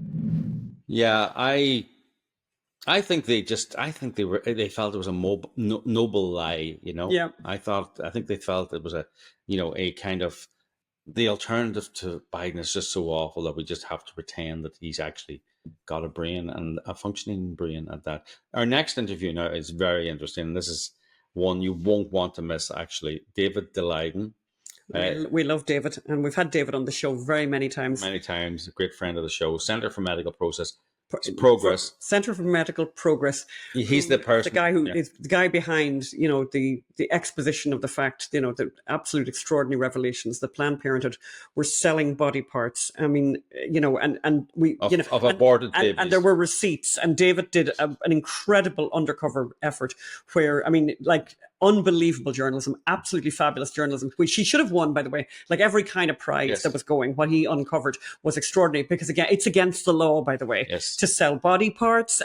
Yeah, I think they felt it was a noble lie, Yeah. I think they felt it was a kind of, the alternative to Biden is just so awful that we just have to pretend that he's actually got a brain, and a functioning brain at that. Our next interview now is very interesting. This is one you won't want to miss, actually. David Daleiden. We love David, and we've had David on the show many times. A great friend of the show. Center for Medical Progress. Center for Medical Progress. He's the person, the guy who is the guy behind, the exposition of the fact, the absolute extraordinary revelations that Planned Parenthood were selling body parts. I mean, and we of aborted babies, and there were receipts. And David did an incredible undercover effort where, I mean, like, unbelievable journalism, absolutely fabulous journalism, which he should have won, by the way. Like, every kind of prize that was going, what he uncovered was extraordinary, because again, it's against the law, by the way, to sell body parts.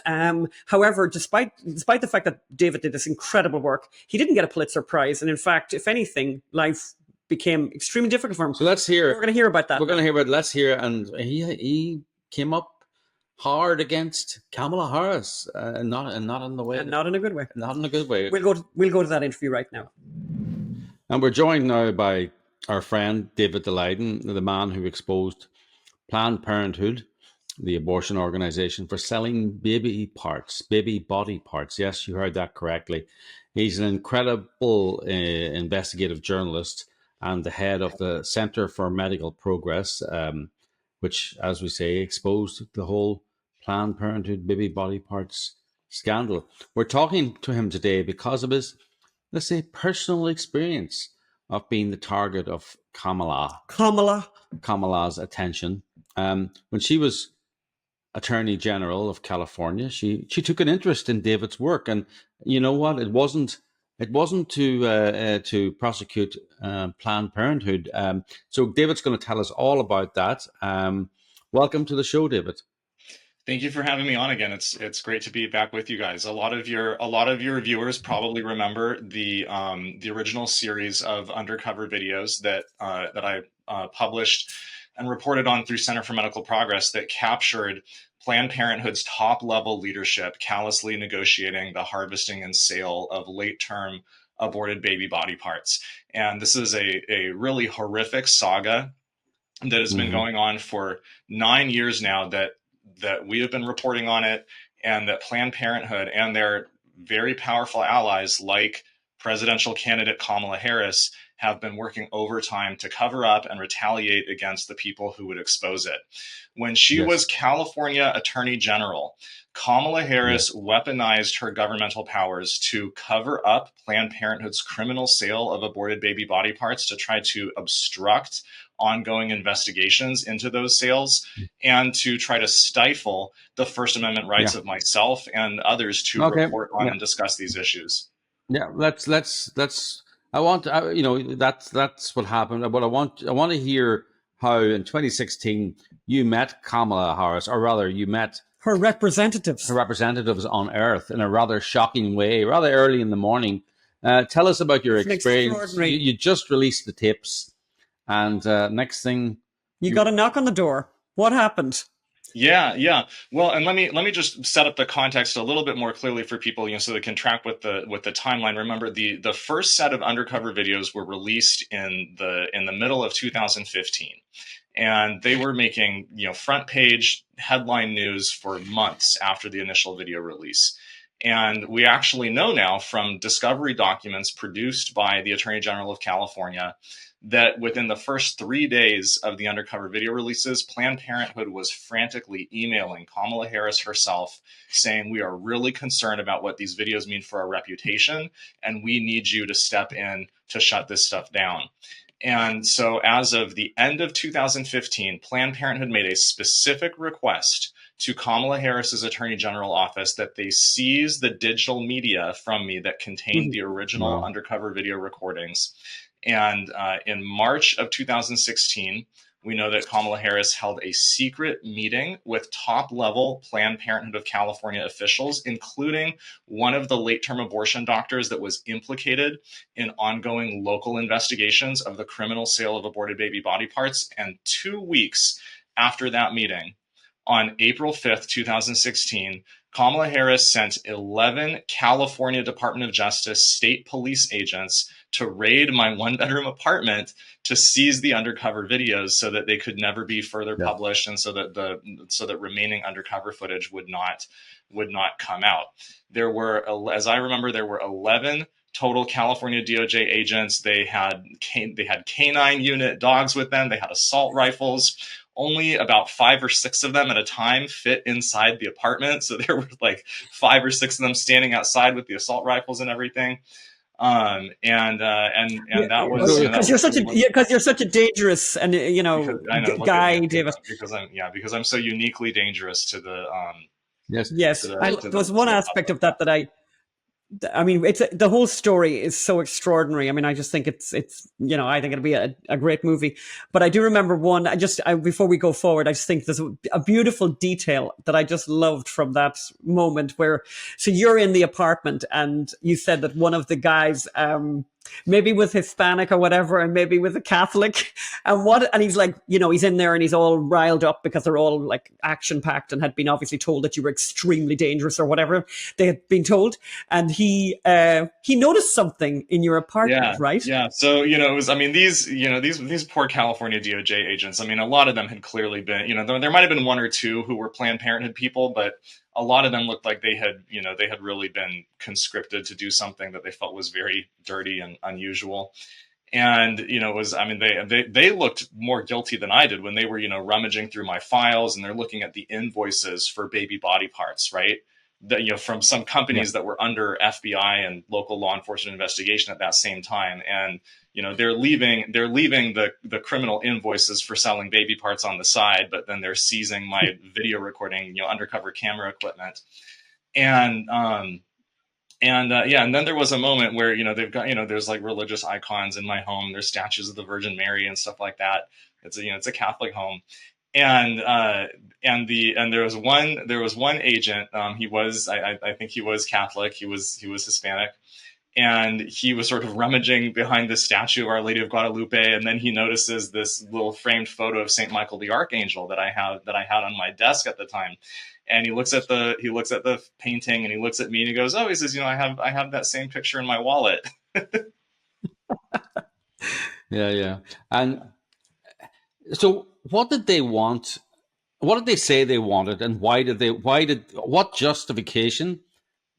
However, despite the fact that David did this incredible work, he didn't get a Pulitzer Prize. And in fact, if anything, life became extremely difficult for him. So let's hear. We're going to hear about that. Let's hear. And he came up hard against Kamala Harris, not in the way, not in a good way. Not in a good way. We'll go to that interview right now. And we're joined now by our friend David Daleiden, the man who exposed Planned Parenthood, the abortion organization, for selling baby body parts. Yes, you heard that correctly. He's an incredible investigative journalist and the head of the Center for Medical Progress, which, as we say, exposed the whole Planned Parenthood baby body parts scandal. We're talking to him today because of his, let's say, personal experience of being the target of Kamala's attention. When she was Attorney General of California, she took an interest in David's work, and you know what? It wasn't to prosecute Planned Parenthood. So David's going to tell us all about that. Welcome to the show, David. Thank you for having me on again. It's great to be back with you guys. A lot of your viewers probably remember the original series of undercover videos that I published and reported on through Center for Medical Progress that captured Planned Parenthood's top level leadership callously negotiating the harvesting and sale of late term aborted baby body parts. And this is a really horrific saga that has been going on for 9 years now, that we have been reporting on it, and that Planned Parenthood and their very powerful allies like presidential candidate Kamala Harris have been working overtime to cover up and retaliate against the people who would expose it. When she was California Attorney General, Kamala Harris weaponized her governmental powers to cover up Planned Parenthood's criminal sale of aborted baby body parts, to try to obstruct ongoing investigations into those sales, and to try to stifle the First Amendment rights of myself and others to report on and discuss these issues. Yeah, let's. I want, that's what happened. But I want to hear how in 2016 you met Kamala Harris, or rather, you met her representatives on Earth in a rather shocking way, rather early in the morning. Tell us about your experience. You just released the tapes, and next thing, you got a knock on the door. What happened? Yeah. Well, and let me just set up the context a little bit more clearly for people, so they can track with the timeline. Remember, the first set of undercover videos were released in the middle of 2015, and they were making front page headline news for months after the initial video release. And we actually know now from discovery documents produced by the Attorney General of California that within the first 3 days of the undercover video releases, Planned Parenthood was frantically emailing Kamala Harris herself saying, we are really concerned about what these videos mean for our reputation, and we need you to step in to shut this stuff down. And so as of the end of 2015, Planned Parenthood made a specific request to Kamala Harris's Attorney General office that they seize the digital media from me that contained the original undercover video recordings. And in March of 2016, we know that Kamala Harris held a secret meeting with top-level Planned Parenthood of California officials, including one of the late-term abortion doctors that was implicated in ongoing local investigations of the criminal sale of aborted baby body parts. And 2 weeks after that meeting, on April 5th, 2016, Kamala Harris sent 11 California Department of Justice state police agents to raid my one-bedroom apartment to seize the undercover videos so that they could never be further published, and so that remaining undercover footage would not come out. There were, as I remember, there were 11 total California DOJ agents. They had canine unit dogs with them. They had assault rifles. Only about 5 or 6 of them at a time fit inside the apartment. So there were like 5 or 6 of them standing outside with the assault rifles and everything. That was because you're such a dangerous and guy, David. Because I'm so uniquely dangerous to the there was one aspect of that I mean, it's the whole story is so extraordinary. I mean, I just think it's I think it'll be a great movie. But I do remember one. Before we go forward, I just think there's a beautiful detail that I just loved from that moment where, so you're in the apartment and you said that one of the guys, maybe was Hispanic or whatever, and maybe was a Catholic, and he's like, he's in there and he's all riled up because they're all like action packed and had been obviously told that you were extremely dangerous or whatever they had been told, and he noticed something in your apartment, right? Yeah. So it was, I mean, these poor California DOJ agents. I mean, a lot of them had clearly been, there might have been 1 or 2 who were Planned Parenthood people, but a lot of them looked like they had really been conscripted to do something that they felt was very dirty and unusual. And, they looked more guilty than I did when they were, rummaging through my files, and they're looking at the invoices for baby body parts, right? That, from some companies that were under FBI and local law enforcement investigation at that same time. And, they're leaving the criminal invoices for selling baby parts on the side, but then they're seizing my video recording, undercover camera equipment. And then there was a moment where, they've got, there's like religious icons in my home. There's statues of the Virgin Mary and stuff like that. It's a Catholic home. and there was one agent. I think he was Catholic. He was Hispanic, and he was sort of rummaging behind the statue of Our Lady of Guadalupe, and then he notices this little framed photo of Saint Michael the Archangel that I had on my desk at the time. And he looks at the painting, and he looks at me, and he goes, "Oh," he says, "I have that same picture in my wallet." Yeah. And so what did they want? What did they say they wanted, and what justification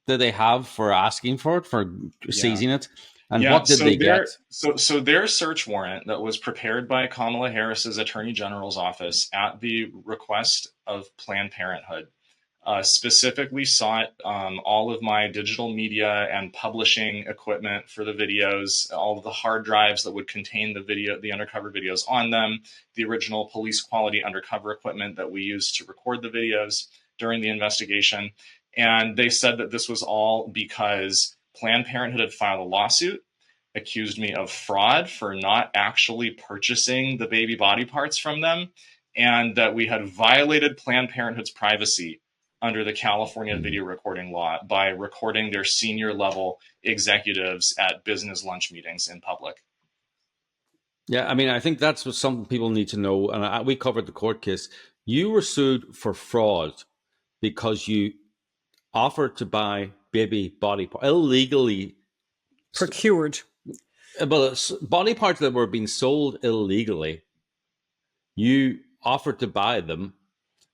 did they have for asking for it, for seizing it? And what did they get? So their search warrant that was prepared by Kamala Harris's Attorney General's office at the request of Planned Parenthood specifically sought all of my digital media and publishing equipment for the videos, all of the hard drives that would contain the undercover videos on them, the original police quality undercover equipment that we used to record the videos during the investigation. And they said that this was all because Planned Parenthood had filed a lawsuit, accused me of fraud for not actually purchasing the baby body parts from them, and that we had violated Planned Parenthood's privacy under the California video recording law by recording their senior level executives at business lunch meetings in public. Yeah, I mean, I think that's what some people need to know. And we covered the court case. You were sued for fraud because you offered to buy baby body parts illegally procured. But body parts that were being sold illegally, you offered to buy them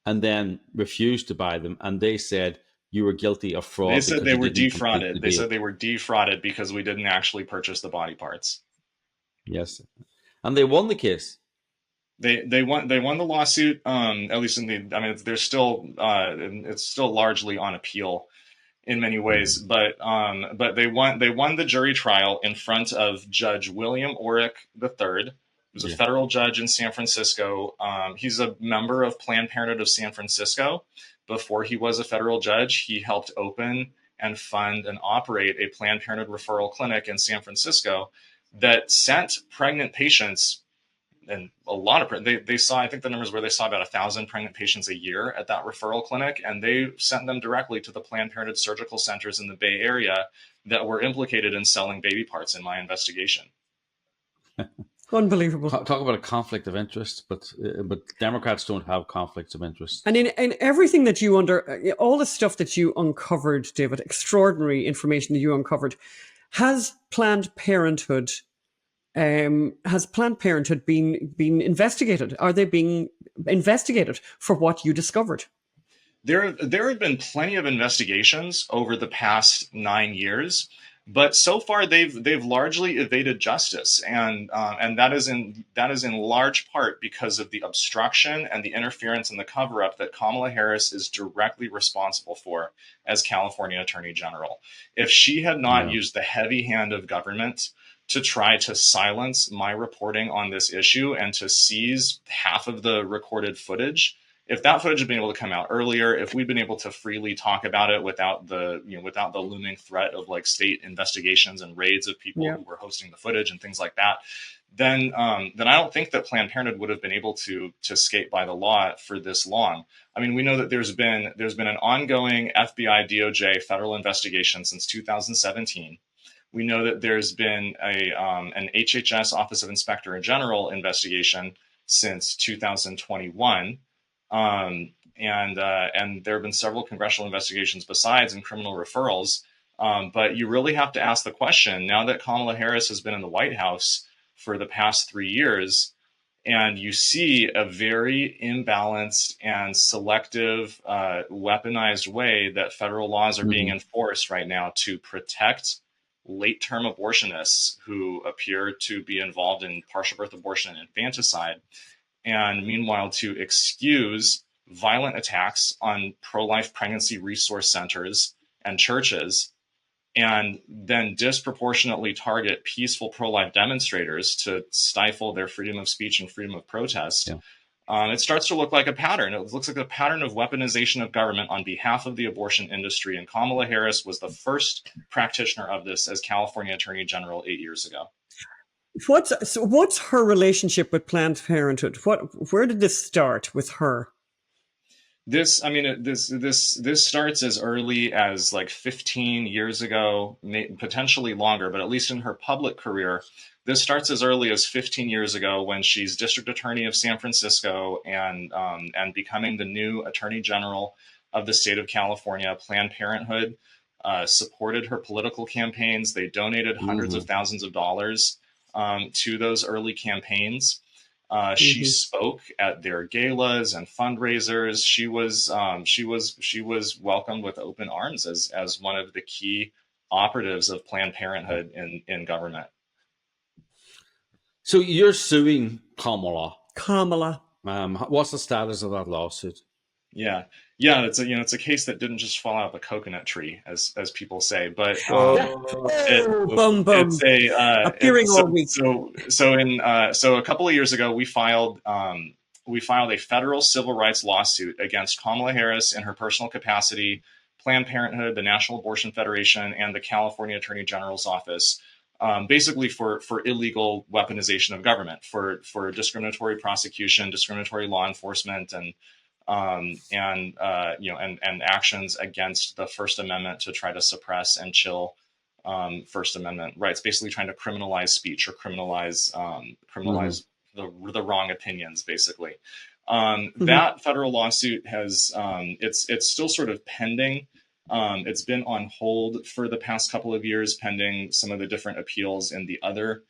and then refused to buy them, and they said you were guilty of fraud. They said they were defrauded. They said they were defrauded because we didn't actually purchase the body parts. Yes, and they won the case. They won the lawsuit. At least there's still it's still largely on appeal in many ways, but they won the jury trial in front of Judge William Orrick III. He was a federal judge in San Francisco. He's a member of Planned Parenthood of San Francisco. Before he was a federal judge, he helped open and fund and operate a Planned Parenthood referral clinic in San Francisco that sent pregnant patients, and a lot of they saw, I think the numbers were they saw about 1,000 pregnant patients a year at that referral clinic, and they sent them directly to the Planned Parenthood surgical centers in the Bay Area that were implicated in selling baby parts in my investigation. Unbelievable. Talk about a conflict of interest, but Democrats don't have conflicts of interest. And in everything that all the stuff that you uncovered, David, extraordinary information that you uncovered, has Planned Parenthood been investigated? Are they being investigated for what you discovered? There have been plenty of investigations over the past 9 years. But so far, they've largely evaded justice, and that is in large part because of the obstruction and the interference and the cover-up that Kamala Harris is directly responsible for as California Attorney General. If she had not used the heavy hand of government to try to silence my reporting on this issue and to seize half of the recorded footage, if that footage had been able to come out earlier, if we'd been able to freely talk about it without the looming threat of like state investigations and raids of people who were hosting the footage and things like that, then I don't think that Planned Parenthood would have been able to skate by the law for this long. I mean, we know that there's been an ongoing FBI DOJ federal investigation since 2017. We know that there's been an HHS Office of Inspector General investigation since 2021. And there have been several congressional investigations besides and criminal referrals. But you really have to ask the question, now that Kamala Harris has been in the White House for the past 3 years, and you see a very imbalanced and selective, weaponized way that federal laws are being enforced right now to protect late-term abortionists who appear to be involved in partial birth abortion and infanticide, and meanwhile to excuse violent attacks on pro-life pregnancy resource centers and churches, and then disproportionately target peaceful pro-life demonstrators to stifle their freedom of speech and freedom of protest. It starts to look like a pattern. It looks like a pattern of weaponization of government on behalf of the abortion industry, and Kamala Harris was the first practitioner of this as California Attorney General 8 years ago. What's her relationship with Planned Parenthood? Where did this start with her? This, I mean, this starts as early as like 15 years ago, potentially longer, but at least in her public career, this starts as early as 15 years ago when she's district attorney of San Francisco and becoming the new attorney general of the state of California. Planned Parenthood supported her political campaigns. They donated hundreds of thousands of dollars to those early campaigns. She spoke at their galas and fundraisers. She was welcomed with open arms as one of the key operatives of Planned Parenthood in government. So you're suing Kamala. Kamala. What's the status of that lawsuit? Yeah, it's a case that didn't just fall out of a coconut tree, as people say, but it's appearing all week. So a couple of years ago, we filed a federal civil rights lawsuit against Kamala Harris in her personal capacity, Planned Parenthood, the National Abortion Federation, and the California Attorney General's office. Basically for illegal weaponization of government, for discriminatory prosecution, discriminatory law enforcement, and actions against the First Amendment to try to suppress and chill First Amendment rights, basically trying to criminalize speech or criminalize the wrong opinions, basically. That federal lawsuit has it's still sort of pending. It's been on hold for the past couple of years, pending some of the different appeals in the other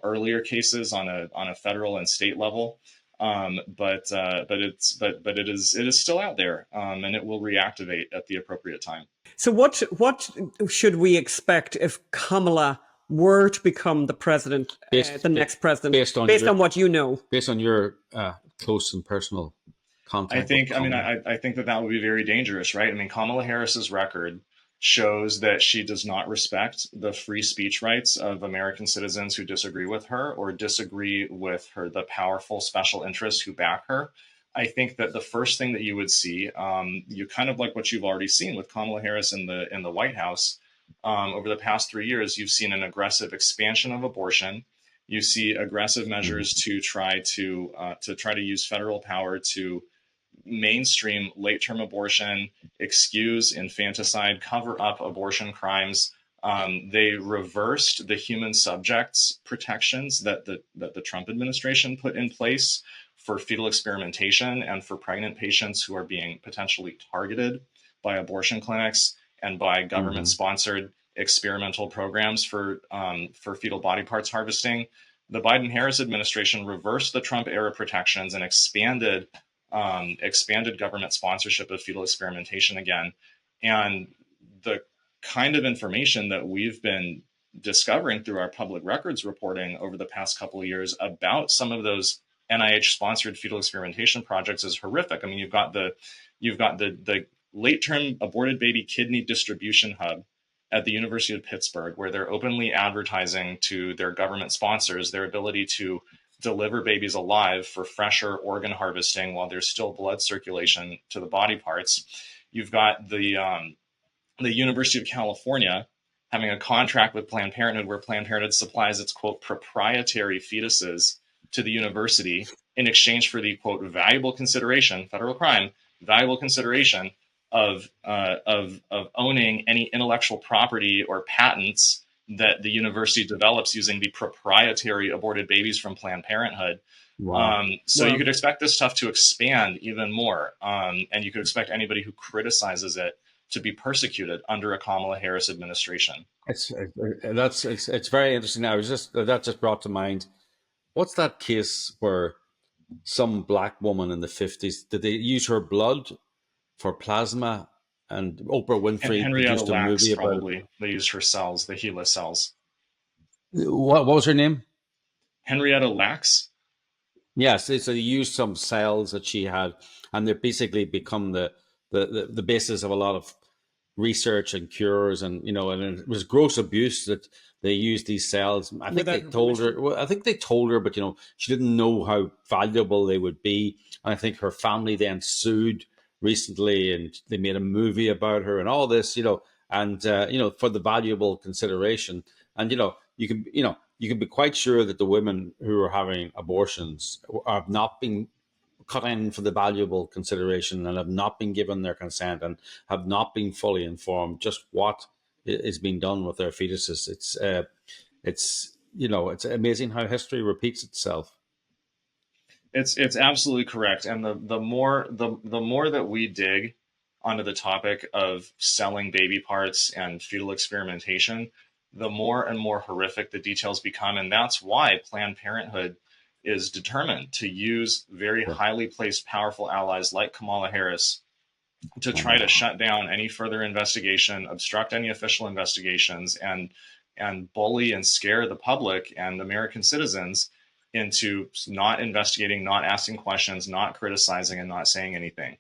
earlier cases on a federal and state level. But it is still out there, and it will reactivate at the appropriate time. So what should we expect if Kamala were to become the president, the next president, based on what you know, based on your close and personal contact? I think that would be very dangerous, right? I mean, Kamala Harris's record shows that she does not respect the free speech rights of American citizens who disagree with her or disagree with the powerful special interests who back her. I think that the first thing that you would see, you kind of like what you've already seen with Kamala Harris in the White House over the past 3 years. You've seen an aggressive expansion of abortion. You see aggressive measures to try to use federal power to mainstream late-term abortion, excuse infanticide, cover up abortion crimes. They reversed the human subjects protections that the Trump administration put in place for fetal experimentation and for pregnant patients who are being potentially targeted by abortion clinics and by government-sponsored experimental programs for fetal body parts harvesting. The Biden-Harris administration reversed the Trump-era protections and expanded government sponsorship of fetal experimentation again. And the kind of information that we've been discovering through our public records reporting over the past couple of years about some of those NIH-sponsored fetal experimentation projects is horrific. I mean, you've got the late-term aborted baby kidney distribution hub at the University of Pittsburgh, where they're openly advertising to their government sponsors their ability to deliver babies alive for fresher organ harvesting while there's still blood circulation to the body parts. You've got the University of California having a contract with Planned Parenthood where Planned Parenthood supplies its, quote, proprietary fetuses to the university in exchange for the, quote, valuable consideration, federal crime, valuable consideration of owning any intellectual property or patents that the university develops using the proprietary aborted babies from Planned Parenthood. Wow. So you could expect this stuff to expand even more. And you could expect anybody who criticizes it to be persecuted under a Kamala Harris administration. It's very interesting. Now, that just brought to mind, what's that case where some black woman in the 50s, did they use her blood for plasma? And Oprah Winfrey produced a movie about it. They used her cells, the HeLa cells. What was her name? Henrietta Lacks. Yes, so they used some cells that she had, and they basically become the basis of a lot of research and cures, and and it was gross abuse that they used these cells. I think they told her, but she didn't know how valuable they would be, and I think her family then sued recently, and they made a movie about her and all this, and for the valuable consideration. And you can you can be quite sure that the women who are having abortions have not been cut in for the valuable consideration and have not been given their consent and have not been fully informed just what is being done with their fetuses. It's it's amazing how history repeats itself. It's absolutely correct, and the more that we dig onto the topic of selling baby parts and fetal experimentation, the more and more horrific the details become, and that's why Planned Parenthood is determined to use very highly placed, powerful allies like Kamala Harris to try to shut down any further investigation, obstruct any official investigations, and bully and scare the public and American citizens into not investigating, not asking questions, not criticizing, and not saying anything.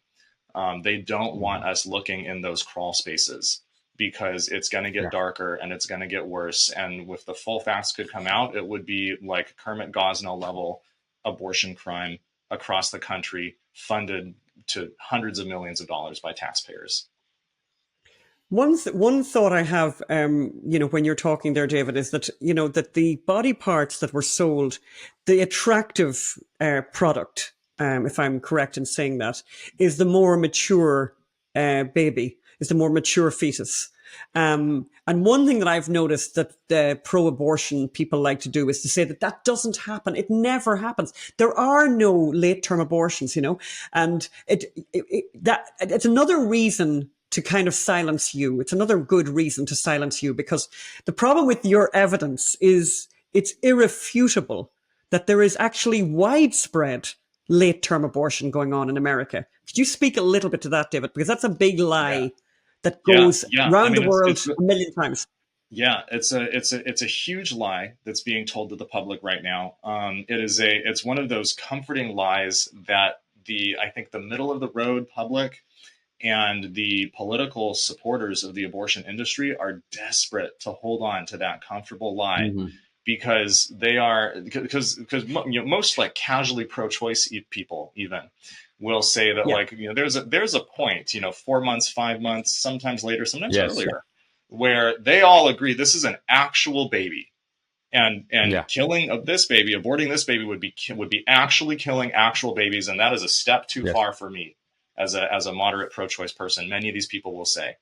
They don't want us looking in those crawl spaces because it's going to get darker and it's going to get worse. And if the full facts could come out, it would be like Kermit Gosnell level abortion crime across the country, funded to hundreds of millions of dollars by taxpayers. One thought I have, when you're talking there, David, is that, that the body parts that were sold, the attractive product, if I'm correct in saying that, is the more mature baby, is the more mature fetus. And one thing that I've noticed that pro-abortion people like to do is to say that doesn't happen. It never happens. There are no late-term abortions, and it's another reason to kind of silence you. It's another good reason to silence you, because the problem with your evidence is it's irrefutable that there is actually widespread late-term abortion going on in America. Could you speak a little bit to that, David? Because that's a big lie that goes around the world a million times. Yeah, it's a huge lie that's being told to the public right now. It's one of those comforting lies that I think the middle of the road public and the political supporters of the abortion industry are desperate to hold on to that comfortable lie, because most like casually pro-choice people even will say that there's a point, 4 months, 5 months, sometimes later, sometimes earlier, where they all agree this is an actual baby, and killing of this baby, aborting this baby would be actually killing actual babies, and that is a step too far for me as a moderate pro-choice person. Many of these people will say,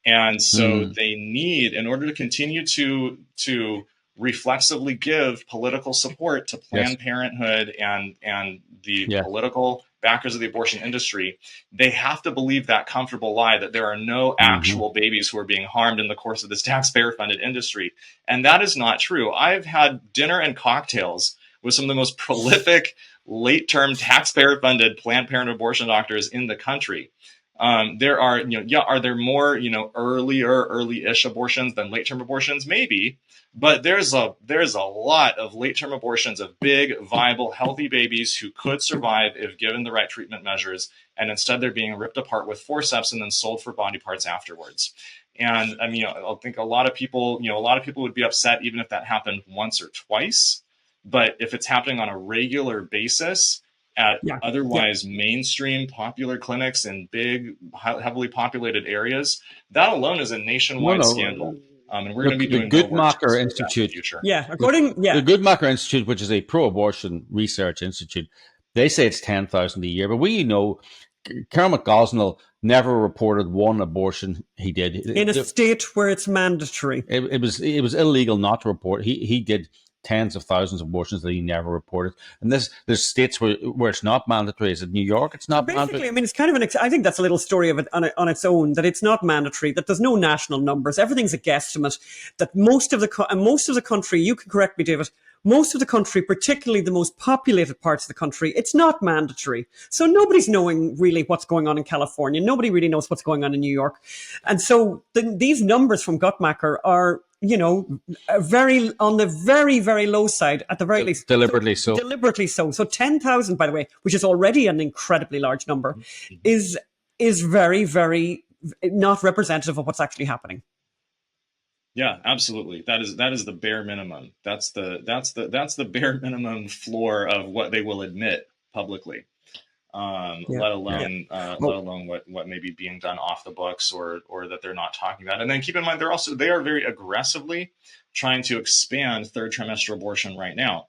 and so they need, in order to continue to reflexively give political support to Planned Parenthood and the political backers of the abortion industry, they have to believe that comfortable lie that there are no actual babies who are being harmed in the course of this taxpayer-funded industry. And that is not true. I've had dinner and cocktails with some of the most prolific late-term taxpayer-funded Planned Parenthood abortion doctors in the country. There are, are there more, early-ish abortions than late-term abortions? Maybe. But there's a lot of late-term abortions of big, viable, healthy babies who could survive if given the right treatment measures, and instead they're being ripped apart with forceps and then sold for body parts afterwards. And I mean, I think a lot of people would be upset even if that happened once or twice. But if it's happening on a regular basis at otherwise mainstream popular clinics in big, heavily populated areas, that alone is a nationwide scandal. And we're going to be doing the Guttmacher Institute. The Guttmacher Institute, which is a pro-abortion research institute, they say it's 10,000 a year. But we know Kermit Gosnell never reported one abortion he did in a state where it's mandatory. It was illegal not to report. He did tens of thousands of abortions that he never reported. And there's states where it's not mandatory. Is it New York? It's not mandatory. I mean, it's kind of I think that's a little story of it on its own, that it's not mandatory, that there's no national numbers. Everything's a guesstimate, that most of the country, you can correct me, David, most of the country, particularly the most populated parts of the country, it's not mandatory. So nobody's knowing really what's going on in California. Nobody really knows what's going on in New York. And so these numbers from Guttmacher are, very on the very, very low side, at the very least. Deliberately so. Deliberately so. So 10,000, by the way, which is already an incredibly large number, is very, very not representative of what's actually happening. Yeah, absolutely. That is the bare minimum. That's the bare minimum floor of what they will admit publicly. Yeah. Yeah. let Oh, alone what may be being done off the books or that they're not talking about. And then keep in mind, they are very aggressively trying to expand third trimester abortion right now.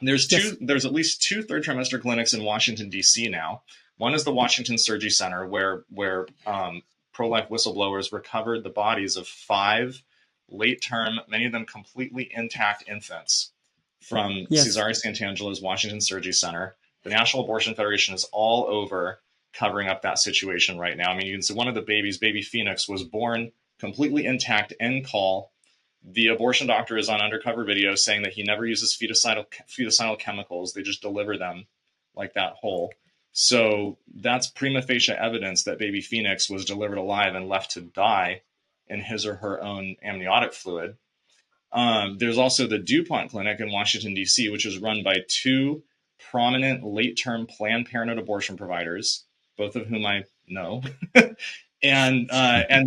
yes. There's at least two third trimester clinics in Washington D.C. now. One is the Washington Surgery Center, where pro-life whistleblowers recovered the bodies of 5 late-term, many of them completely intact infants from Yes. Cesare Santangela's Washington Surgery Center. The National Abortion Federation is all over covering up that situation right now. I mean, you can see one of the babies, baby Phoenix, was born completely intact in call. The abortion doctor is on undercover video saying that he never uses fetucidal chemicals. They just deliver them like that whole. So that's prima facie evidence that baby Phoenix was delivered alive and left to die in his or her own amniotic fluid. There's also the DuPont Clinic in Washington, D.C., which is run by 2 prominent late-term Planned Parenthood abortion providers, both of whom I know. And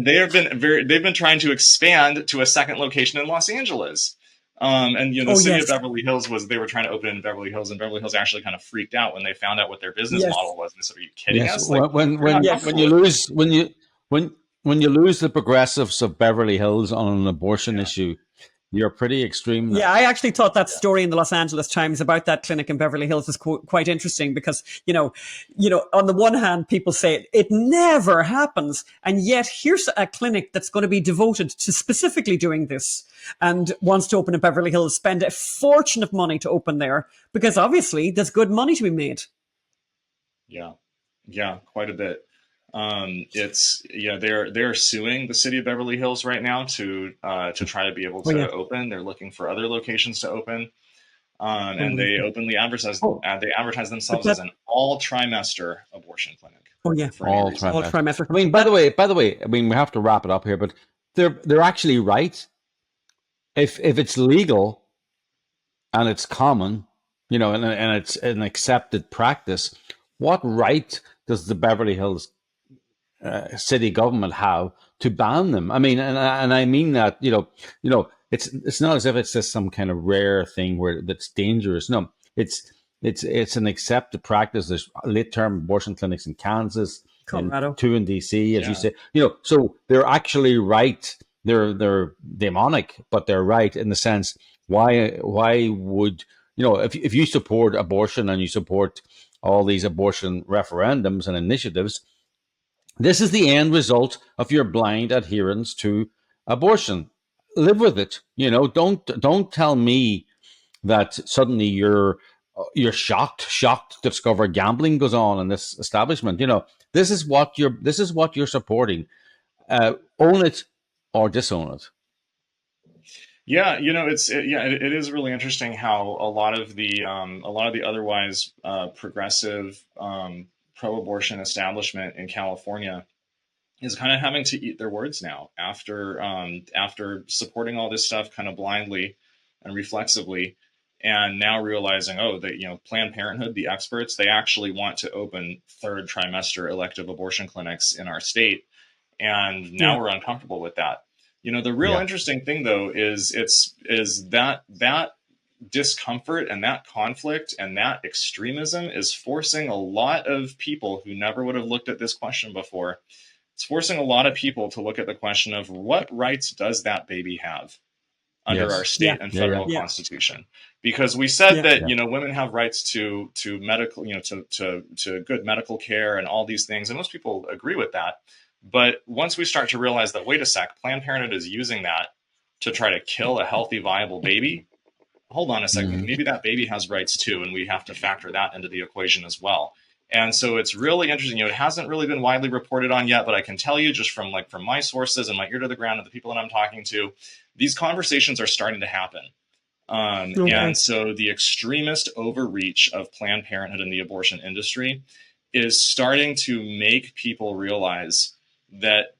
they've been trying to expand to a second location in Los Angeles. And the city of Beverly Hills they were trying to open in Beverly Hills, and Beverly Hills actually kind of freaked out when they found out what their business model was. And they said, "Are you kidding us?" Like, when you lose the progressives of Beverly Hills on an abortion issue, you're pretty extreme now. Yeah, I actually thought that story in the Los Angeles Times about that clinic in Beverly Hills was quite interesting because, on the one hand, people say it never happens. And yet here's a clinic that's going to be devoted to specifically doing this and wants to open in Beverly Hills, spend a fortune of money to open there because obviously there's good money to be made. Yeah, quite a bit. They're suing the city of Beverly Hills right now to try to be able to open. They're looking for other locations to open, and they openly advertise themselves as an all trimester abortion clinic. All trimester. I mean, by the way, I mean we have to wrap it up here, but they're actually right. If it's legal and it's common, and it's an accepted practice, what right does the Beverly Hills city government have to ban them? I mean, and I mean that it's not as if it's just some kind of rare thing that's dangerous. No, it's an accepted practice. There's late-term abortion clinics in Kansas, Colorado, and 2 in DC, as you say. So they're actually right. They're demonic, but they're right in the sense. Why would if you support abortion and you support all these abortion referendums and initiatives, this is the end result of your blind adherence to abortion. Live with it. Don't tell me that suddenly you're shocked to discover gambling goes on in this establishment. This is what you're supporting. Own it or disown it. Yeah, it is really interesting how a lot of the otherwise progressive pro-abortion establishment in California is kind of having to eat their words now after supporting all this stuff kind of blindly and reflexively, and now realizing that Planned Parenthood, the experts, they actually want to open third trimester elective abortion clinics in our state, and now we're uncomfortable with that. The real interesting thing though is that discomfort and that conflict and that extremism is forcing a lot of people who never would have looked at this question before. It's forcing a lot of people to look at the question of what rights does that baby have under our state and federal constitution? Because we said that women have rights to medical, to good medical care and all these things, and most people agree with that. But once we start to realize that, wait a sec, Planned Parenthood is using that to try to kill a healthy, viable baby. Hold on a second, maybe that baby has rights too, and we have to factor that into the equation as well. And so it's really interesting. It hasn't really been widely reported on yet, but I can tell you just from my sources and my ear to the ground and the people that I'm talking to, these conversations are starting to happen. And so the extremist overreach of Planned Parenthood in the abortion industry is starting to make people realize that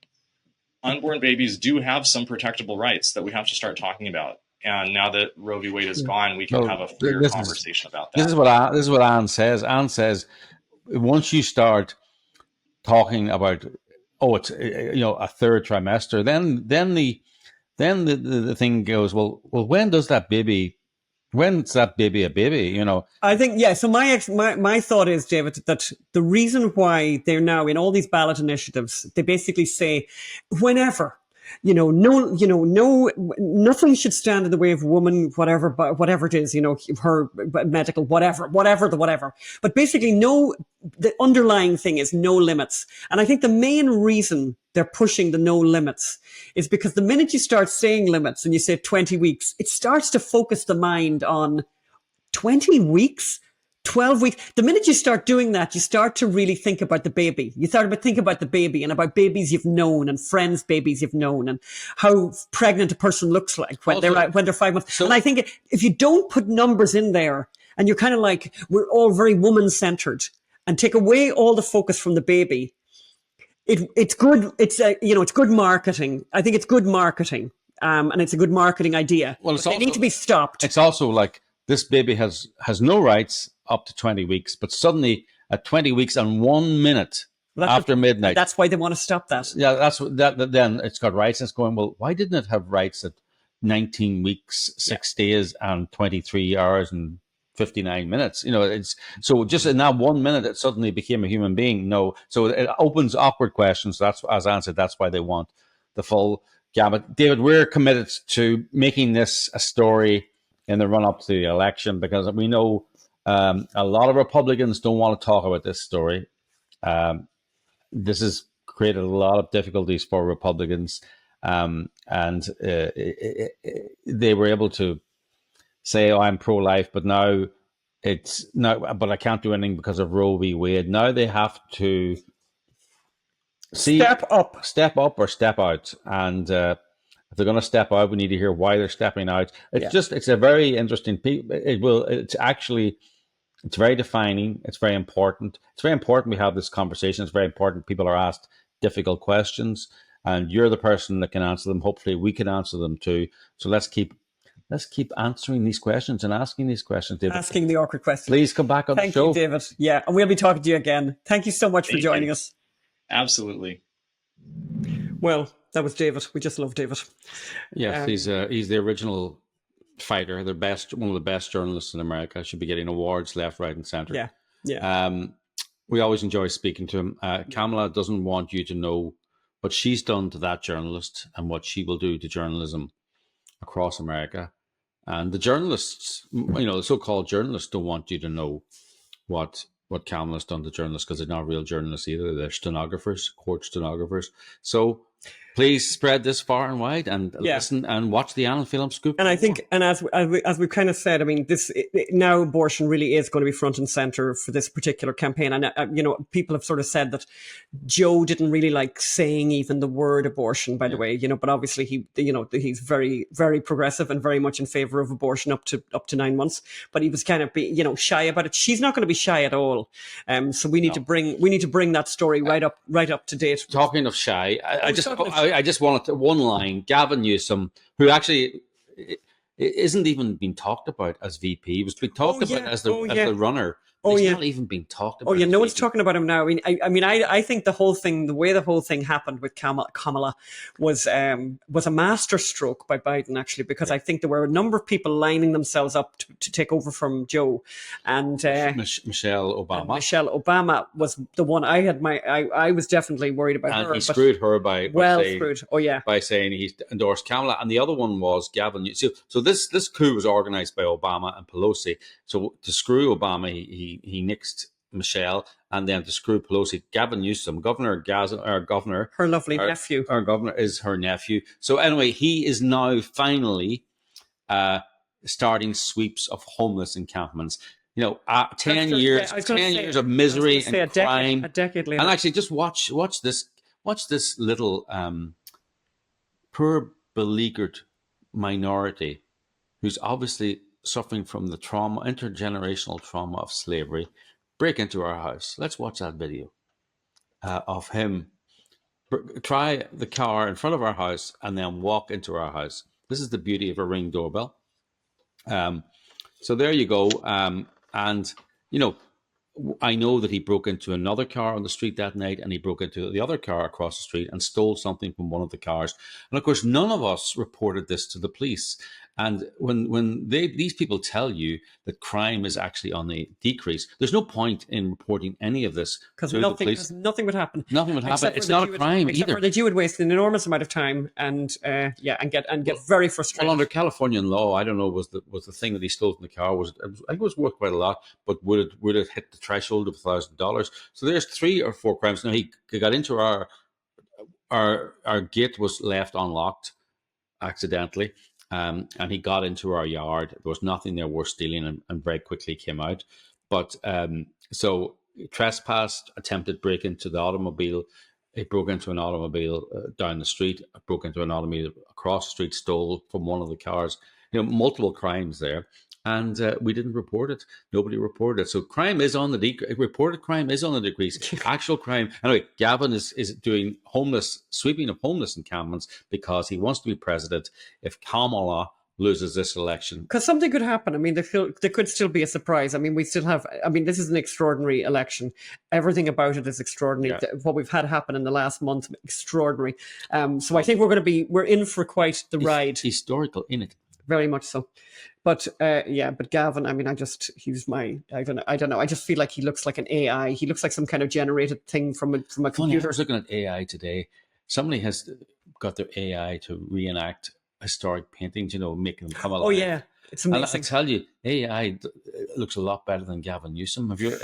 unborn babies do have some protectable rights that we have to start talking about. And now that Roe v. Wade is gone, we can have a clear conversation about that. This is what Anne says. Anne says, once you start talking about, it's a third trimester, then the thing goes, well, when does that baby When's that baby a baby? You know, I think, yeah. So my thought is, David, that the reason why they're now in all these ballot initiatives, they basically say, whenever, no, nothing should stand in the way of woman, whatever it is, her medical, whatever. But basically, no, the underlying thing is no limits. And I think the main reason they're pushing the no limits is because the minute you start saying limits and you say 20 weeks, it starts to focus the mind on 20 weeks, 12 weeks. The minute you start doing that, you start to really think about the baby. You start to think about the baby and about babies you've known and friends' babies you've known and how pregnant a person looks like when they're 5 months. And I think if you don't put numbers in there and you're kind of like, we're all very woman centered and take away all the focus from the baby, it's good. It's good marketing. I think it's good marketing. And it's a good marketing idea. Well, they need to be stopped. It's also like, this baby has no rights up to 20 weeks, but suddenly at 20 weeks and 1 minute after midnight. That's why they want to stop that. Yeah, then it's got rights, and it's going, well, why didn't it have rights at 19 weeks, 6 days and 23 hours and 59 minutes? It's so just in that 1 minute it suddenly became a human being. No, so it opens awkward questions. That's, as answered, that's why they want the full gamut. David, we're committed to making this a story in the run-up to the election, because we know a lot of Republicans don't want to talk about this story. This has created a lot of difficulties for Republicans, and they were able to say, "Oh, I'm pro-life," but now but I can't do anything because of Roe v. Wade. Now they have to step up or step out, and if they're going to step out, we need to hear why they're stepping out. It's a very interesting piece. It's very defining. It's very important. It's very important we have this conversation. It's very important people are asked difficult questions, and you're the person that can answer them. Hopefully we can answer them too. So let's keep answering these questions and asking these questions, David. Asking the awkward questions. Please come back on the show. Thank you, David. Yeah, and we'll be talking to you again. Thank you so much for joining us. Absolutely. Well, that was David. We just love David. Yes, he's the original fighter, one of the best journalists in America. Should be getting awards left, right, and center. Yeah. We always enjoy speaking to him. Kamala doesn't want you to know what she's done to that journalist and what she will do to journalism across America. And the journalists, the so-called journalists, don't want you to know what Kamala's done to journalists, because they're not real journalists either. They're stenographers, court stenographers. So please spread this far and wide and listen and watch the Anna Film Scoop. And I think, and as we kind of said, I mean, now abortion really is going to be front and center for this particular campaign. And, people have sort of said that Joe didn't really like saying even the word abortion, by the way, but obviously he's very, very progressive and very much in favor of abortion up to 9 months. But he was kind of, shy about it. She's not going to be shy at all. So we need to bring that story right up to date. Talking of shy, I just wanted to, one line, Gavin Newsom, who actually isn't even being talked about as VP. He was being talked about as the runner. He's not even being talked about. No one's talking about him now. I think the way the whole thing happened with Kamala was a masterstroke by Biden, actually, because I think there were a number of people lining themselves up to take over from Joe, and Michelle Obama. Michelle Obama was the one I was definitely worried about her. And he screwed her by saying he endorsed Kamala, and the other one was Gavin Newsom. So this coup was organized by Obama and Pelosi. So to screw Obama, he nixed Michelle, and then to screw Pelosi, Gavin Newsom, her lovely nephew. Our governor is her nephew. So anyway, he is now finally starting sweeps of homeless encampments. 10 years of misery and crime. A decade later. And actually, just watch this little poor beleaguered minority who's obviously suffering from the intergenerational trauma of slavery, break into our house. Let's watch that video of him try the car in front of our house and then walk into our house. This is the beauty of a Ring doorbell. So there you go. And I know that he broke into another car on the street that night, and he broke into the other car across the street and stole something from one of the cars. And of course, none of us reported this to the police. And when these people tell you that crime is actually on the decrease, there's no point in reporting any of this because to the police. nothing would happen. Nothing would happen. It's not a crime either. That you would waste an enormous amount of time and get very frustrated. Well, under Californian law, I don't know, was the thing that he stole from the car I think it was worth quite a lot, but would it hit the threshold of $1,000? So there's 3 or 4 crimes. Now he got into our gate was left unlocked accidentally. And he got into our yard. There was nothing there worth stealing, and very quickly came out. But so trespassed, attempted break into the automobile. He broke into an automobile down the street, broke into an automobile across the street, stole from one of the cars. Multiple crimes there. And we didn't report it. Nobody reported it. So crime is on the decrease. Reported crime is on the decrease. Actual crime. Anyway, Gavin is doing sweeping of homeless encampments because he wants to be president if Kamala loses this election. Because something could happen. I mean, there could still be a surprise. I mean, this is an extraordinary election. Everything about it is extraordinary. Yeah. What we've had happen in the last month, extraordinary. So I think we're in for quite the ride. Historical, innit? Very much so. But but Gavin, I mean, I don't know. I just feel like he looks like an AI. He looks like some kind of generated thing from a computer. I was looking at AI today. Somebody has got their AI to reenact historic paintings, making them come alive. Oh yeah, it's amazing. And I tell you, AI looks a lot better than Gavin Newsom. Have you?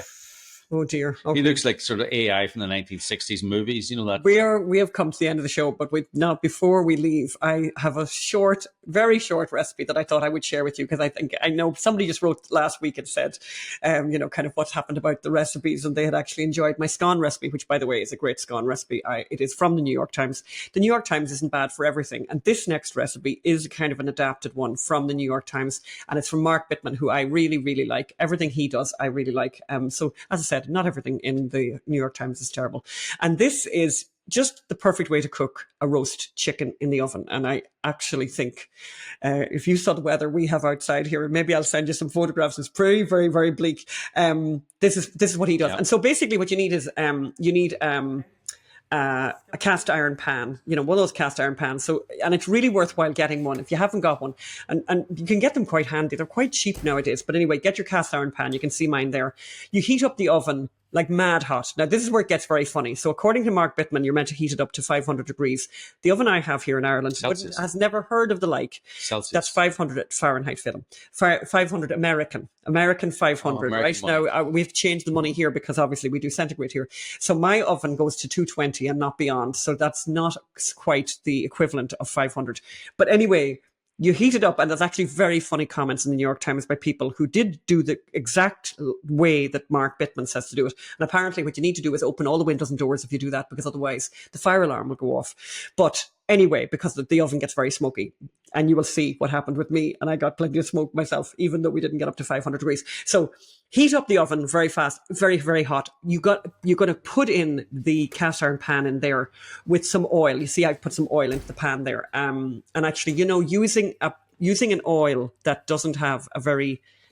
Oh dear. Okay. He looks like sort of AI from the 1960s movies, that. We have come to the end of the show, but before we leave, I have a very short recipe that I thought I would share with you, because I know somebody just wrote last week and said, kind of what's happened about the recipes, and they had actually enjoyed my scone recipe, which, by the way, is a great scone recipe. It is from the New York Times. The New York Times isn't bad for everything, and this next recipe is kind of an adapted one from the New York Times, and it's from Mark Bittman, who I really, really like. Everything he does, I really like. So, as I said, not everything in the New York Times is terrible. And this is just the perfect way to cook a roast chicken in the oven. And I actually think if you saw the weather we have outside here, maybe I'll send you some photographs. It's very, very, very bleak. This is what he does. Yeah. And so basically what you need is a cast iron pan, one of those cast iron pans. So, and it's really worthwhile getting one if you haven't got one. And you can get them quite handy. They're quite cheap nowadays. But anyway, get your cast iron pan. You can see mine there. You heat up the oven like mad hot. Now, this is where it gets very funny. So according to Mark Bittman, you're meant to heat it up to 500 degrees. The oven I have here in Ireland has never heard of the like. Celsius. That's 500 Fahrenheit, film. 500 American 500. Right now, we have to change the money here because obviously we do centigrade here. So my oven goes to 220 and not beyond. So that's not quite the equivalent of 500. But anyway, you heat it up, and there's actually very funny comments in the New York Times by people who did do the exact way that Mark Bittman says to do it. And apparently what you need to do is open all the windows and doors if you do that, because otherwise the fire alarm will go off. But anyway, because the oven gets very smoky, and you will see what happened with me, and I got plenty of smoke myself, even though we didn't get up to 500 degrees. So heat up the oven very fast, very, very hot. You're going to put in the cast iron pan in there with some oil. You see, I put some oil into the pan there. And actually, using an oil that doesn't have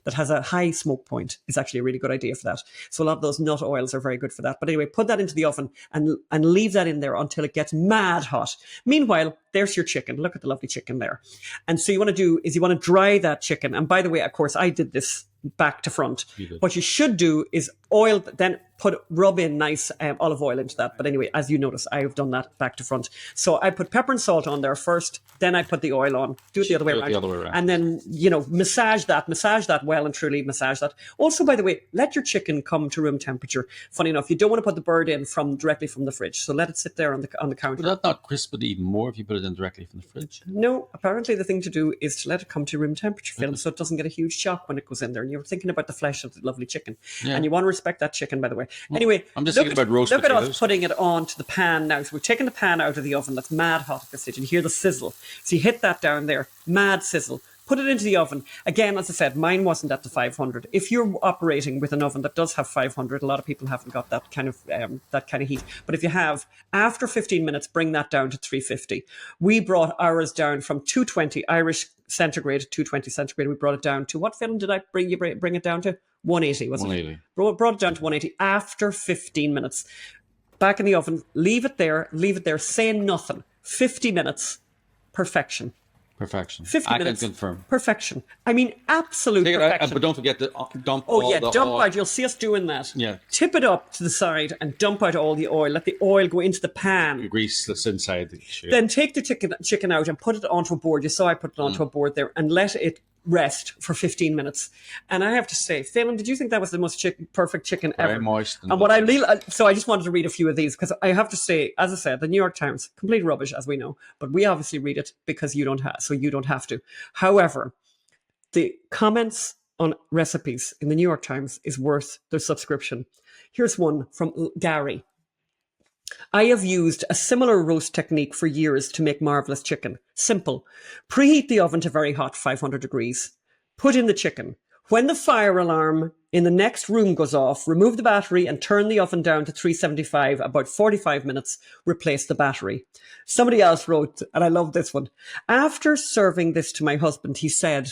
that has a high smoke point is actually a really good idea for that. So a lot of those nut oils are very good for that. But anyway, put that into the oven and leave that in there until it gets mad hot. Meanwhile, there's your chicken. Look at the lovely chicken there. And so you want to dry that chicken. And by the way, of course, I did this back to front. What you should do is oil, then rub in nice olive oil into that. But anyway, as you notice, I've done that back to front. So I put pepper and salt on there first, then I put the oil on. Do it the other way around. And then, massage that well and truly massage that. Also, by the way, let your chicken come to room temperature. Funny enough, you don't want to put the bird in directly from the fridge. So let it sit there on the counter. Would that not crisp it even more if you put it in directly from the fridge? No, apparently the thing to do is to let it come to room temperature, Phil, so it doesn't get a huge shock when it goes in there. And you're thinking about the flesh of the lovely chicken. Yeah. And you want to respect that chicken, by the way. Anyway, I'm just thinking about roast potatoes. Look at us putting it onto the pan now. So we're taking the pan out of the oven that's mad hot at this stage. And you hear the sizzle. So you hit that down there, mad sizzle. Put it into the oven. Again, as I said, mine wasn't at the 500. If you're operating with an oven that does have 500, a lot of people haven't got that kind of heat. But if you have, after 15 minutes, bring that down to 350. We brought ours down from 220 Irish centigrade, 220 centigrade. We brought it down to, what film did I bring it down to? 180, wasn't 180. It? Brought it down to 180 after 15 minutes. Back in the oven, leave it there, say nothing. 50 minutes, perfection. Perfection. 50 I minutes. can confirm. Perfection. I mean, absolute Take it perfection. out, but don't forget to dump Oh all yeah, the dump oil. out. You'll see us doing that. Yeah. Tip it up to the side and dump out all the oil. Let the oil go into the pan. Grease that's inside the shit. Then take the chicken out and put it onto a board. You saw I put it onto a board there, and let it rest for 15 minutes. And I have to say, Phelan, did you think that was the most perfect chicken ever? Very moist. And what I really, so I just wanted to read a few of these because I have to say, as I said, the New York Times, complete rubbish as we know, but we obviously read it because you don't have, so you don't have to. However, the comments on recipes in the New York Times is worth their subscription. Here's one from Gary. I have used a similar roast technique for years to make marvelous chicken. Simple. Preheat the oven to very hot, 500 degrees. Put in the chicken. When the fire alarm in the next room goes off, remove the battery and turn the oven down to 375, about 45 minutes, replace the battery. Somebody else wrote, and I love this one, after serving this to my husband, he said,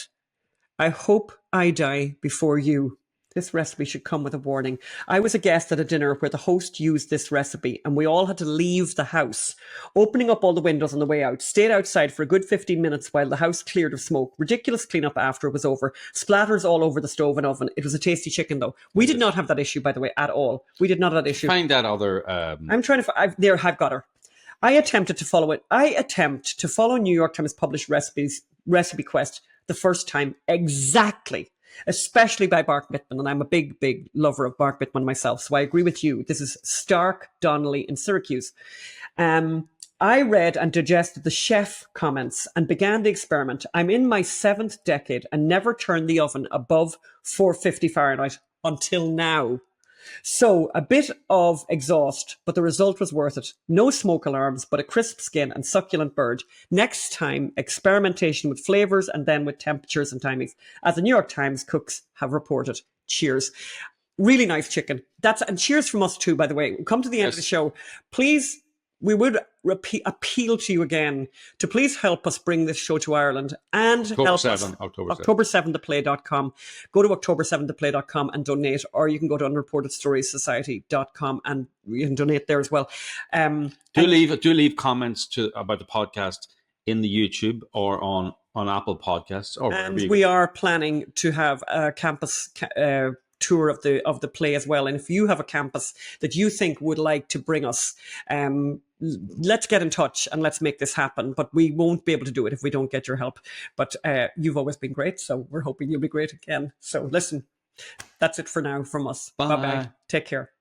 I hope I die before you. This recipe should come with a warning. I was a guest at a dinner where the host used this recipe and we all had to leave the house, opening up all the windows on the way out, stayed outside for a good 15 minutes while the house cleared of smoke. Ridiculous cleanup after it was over. Splatters all over the stove and oven. It was a tasty chicken though. We did not have that issue, by the way, at all. We did not have that issue. Find that other... I'm trying to... I've got her. I attempt to follow New York Times published recipe quest the first time exactly, especially by Mark Bittman, and I'm a big, big lover of Mark Bittman myself, so I agree with you. This is Stark Donnelly in Syracuse. I read and digested the chef comments and began the experiment. I'm in my 7th decade and never turned the oven above 450 Fahrenheit until now. So a bit of exhaust, but the result was worth it. No smoke alarms, but a crisp skin and succulent bird. Next time, experimentation with flavors and then with temperatures and timings, as the New York Times cooks have reported. Cheers. Really nice chicken. And cheers from us too, by the way. We'll come to the end of the show. Please, we would appeal to you again to please help us bring this show to Ireland and help us. October7theplay.com. Go to October7theplay.com and donate, or you can go to unreportedstoriessociety.com and you can donate there as well. Do leave comments about the podcast in the YouTube or on Apple Podcasts. And we are planning to have a campus tour of the play as well. And if you have a campus that you think would like to bring us, let's get in touch and let's make this happen. But we won't be able to do it if we don't get your help. But you've always been great, so we're hoping you'll be great again. So listen, that's it for now from us. Bye-bye. Take care.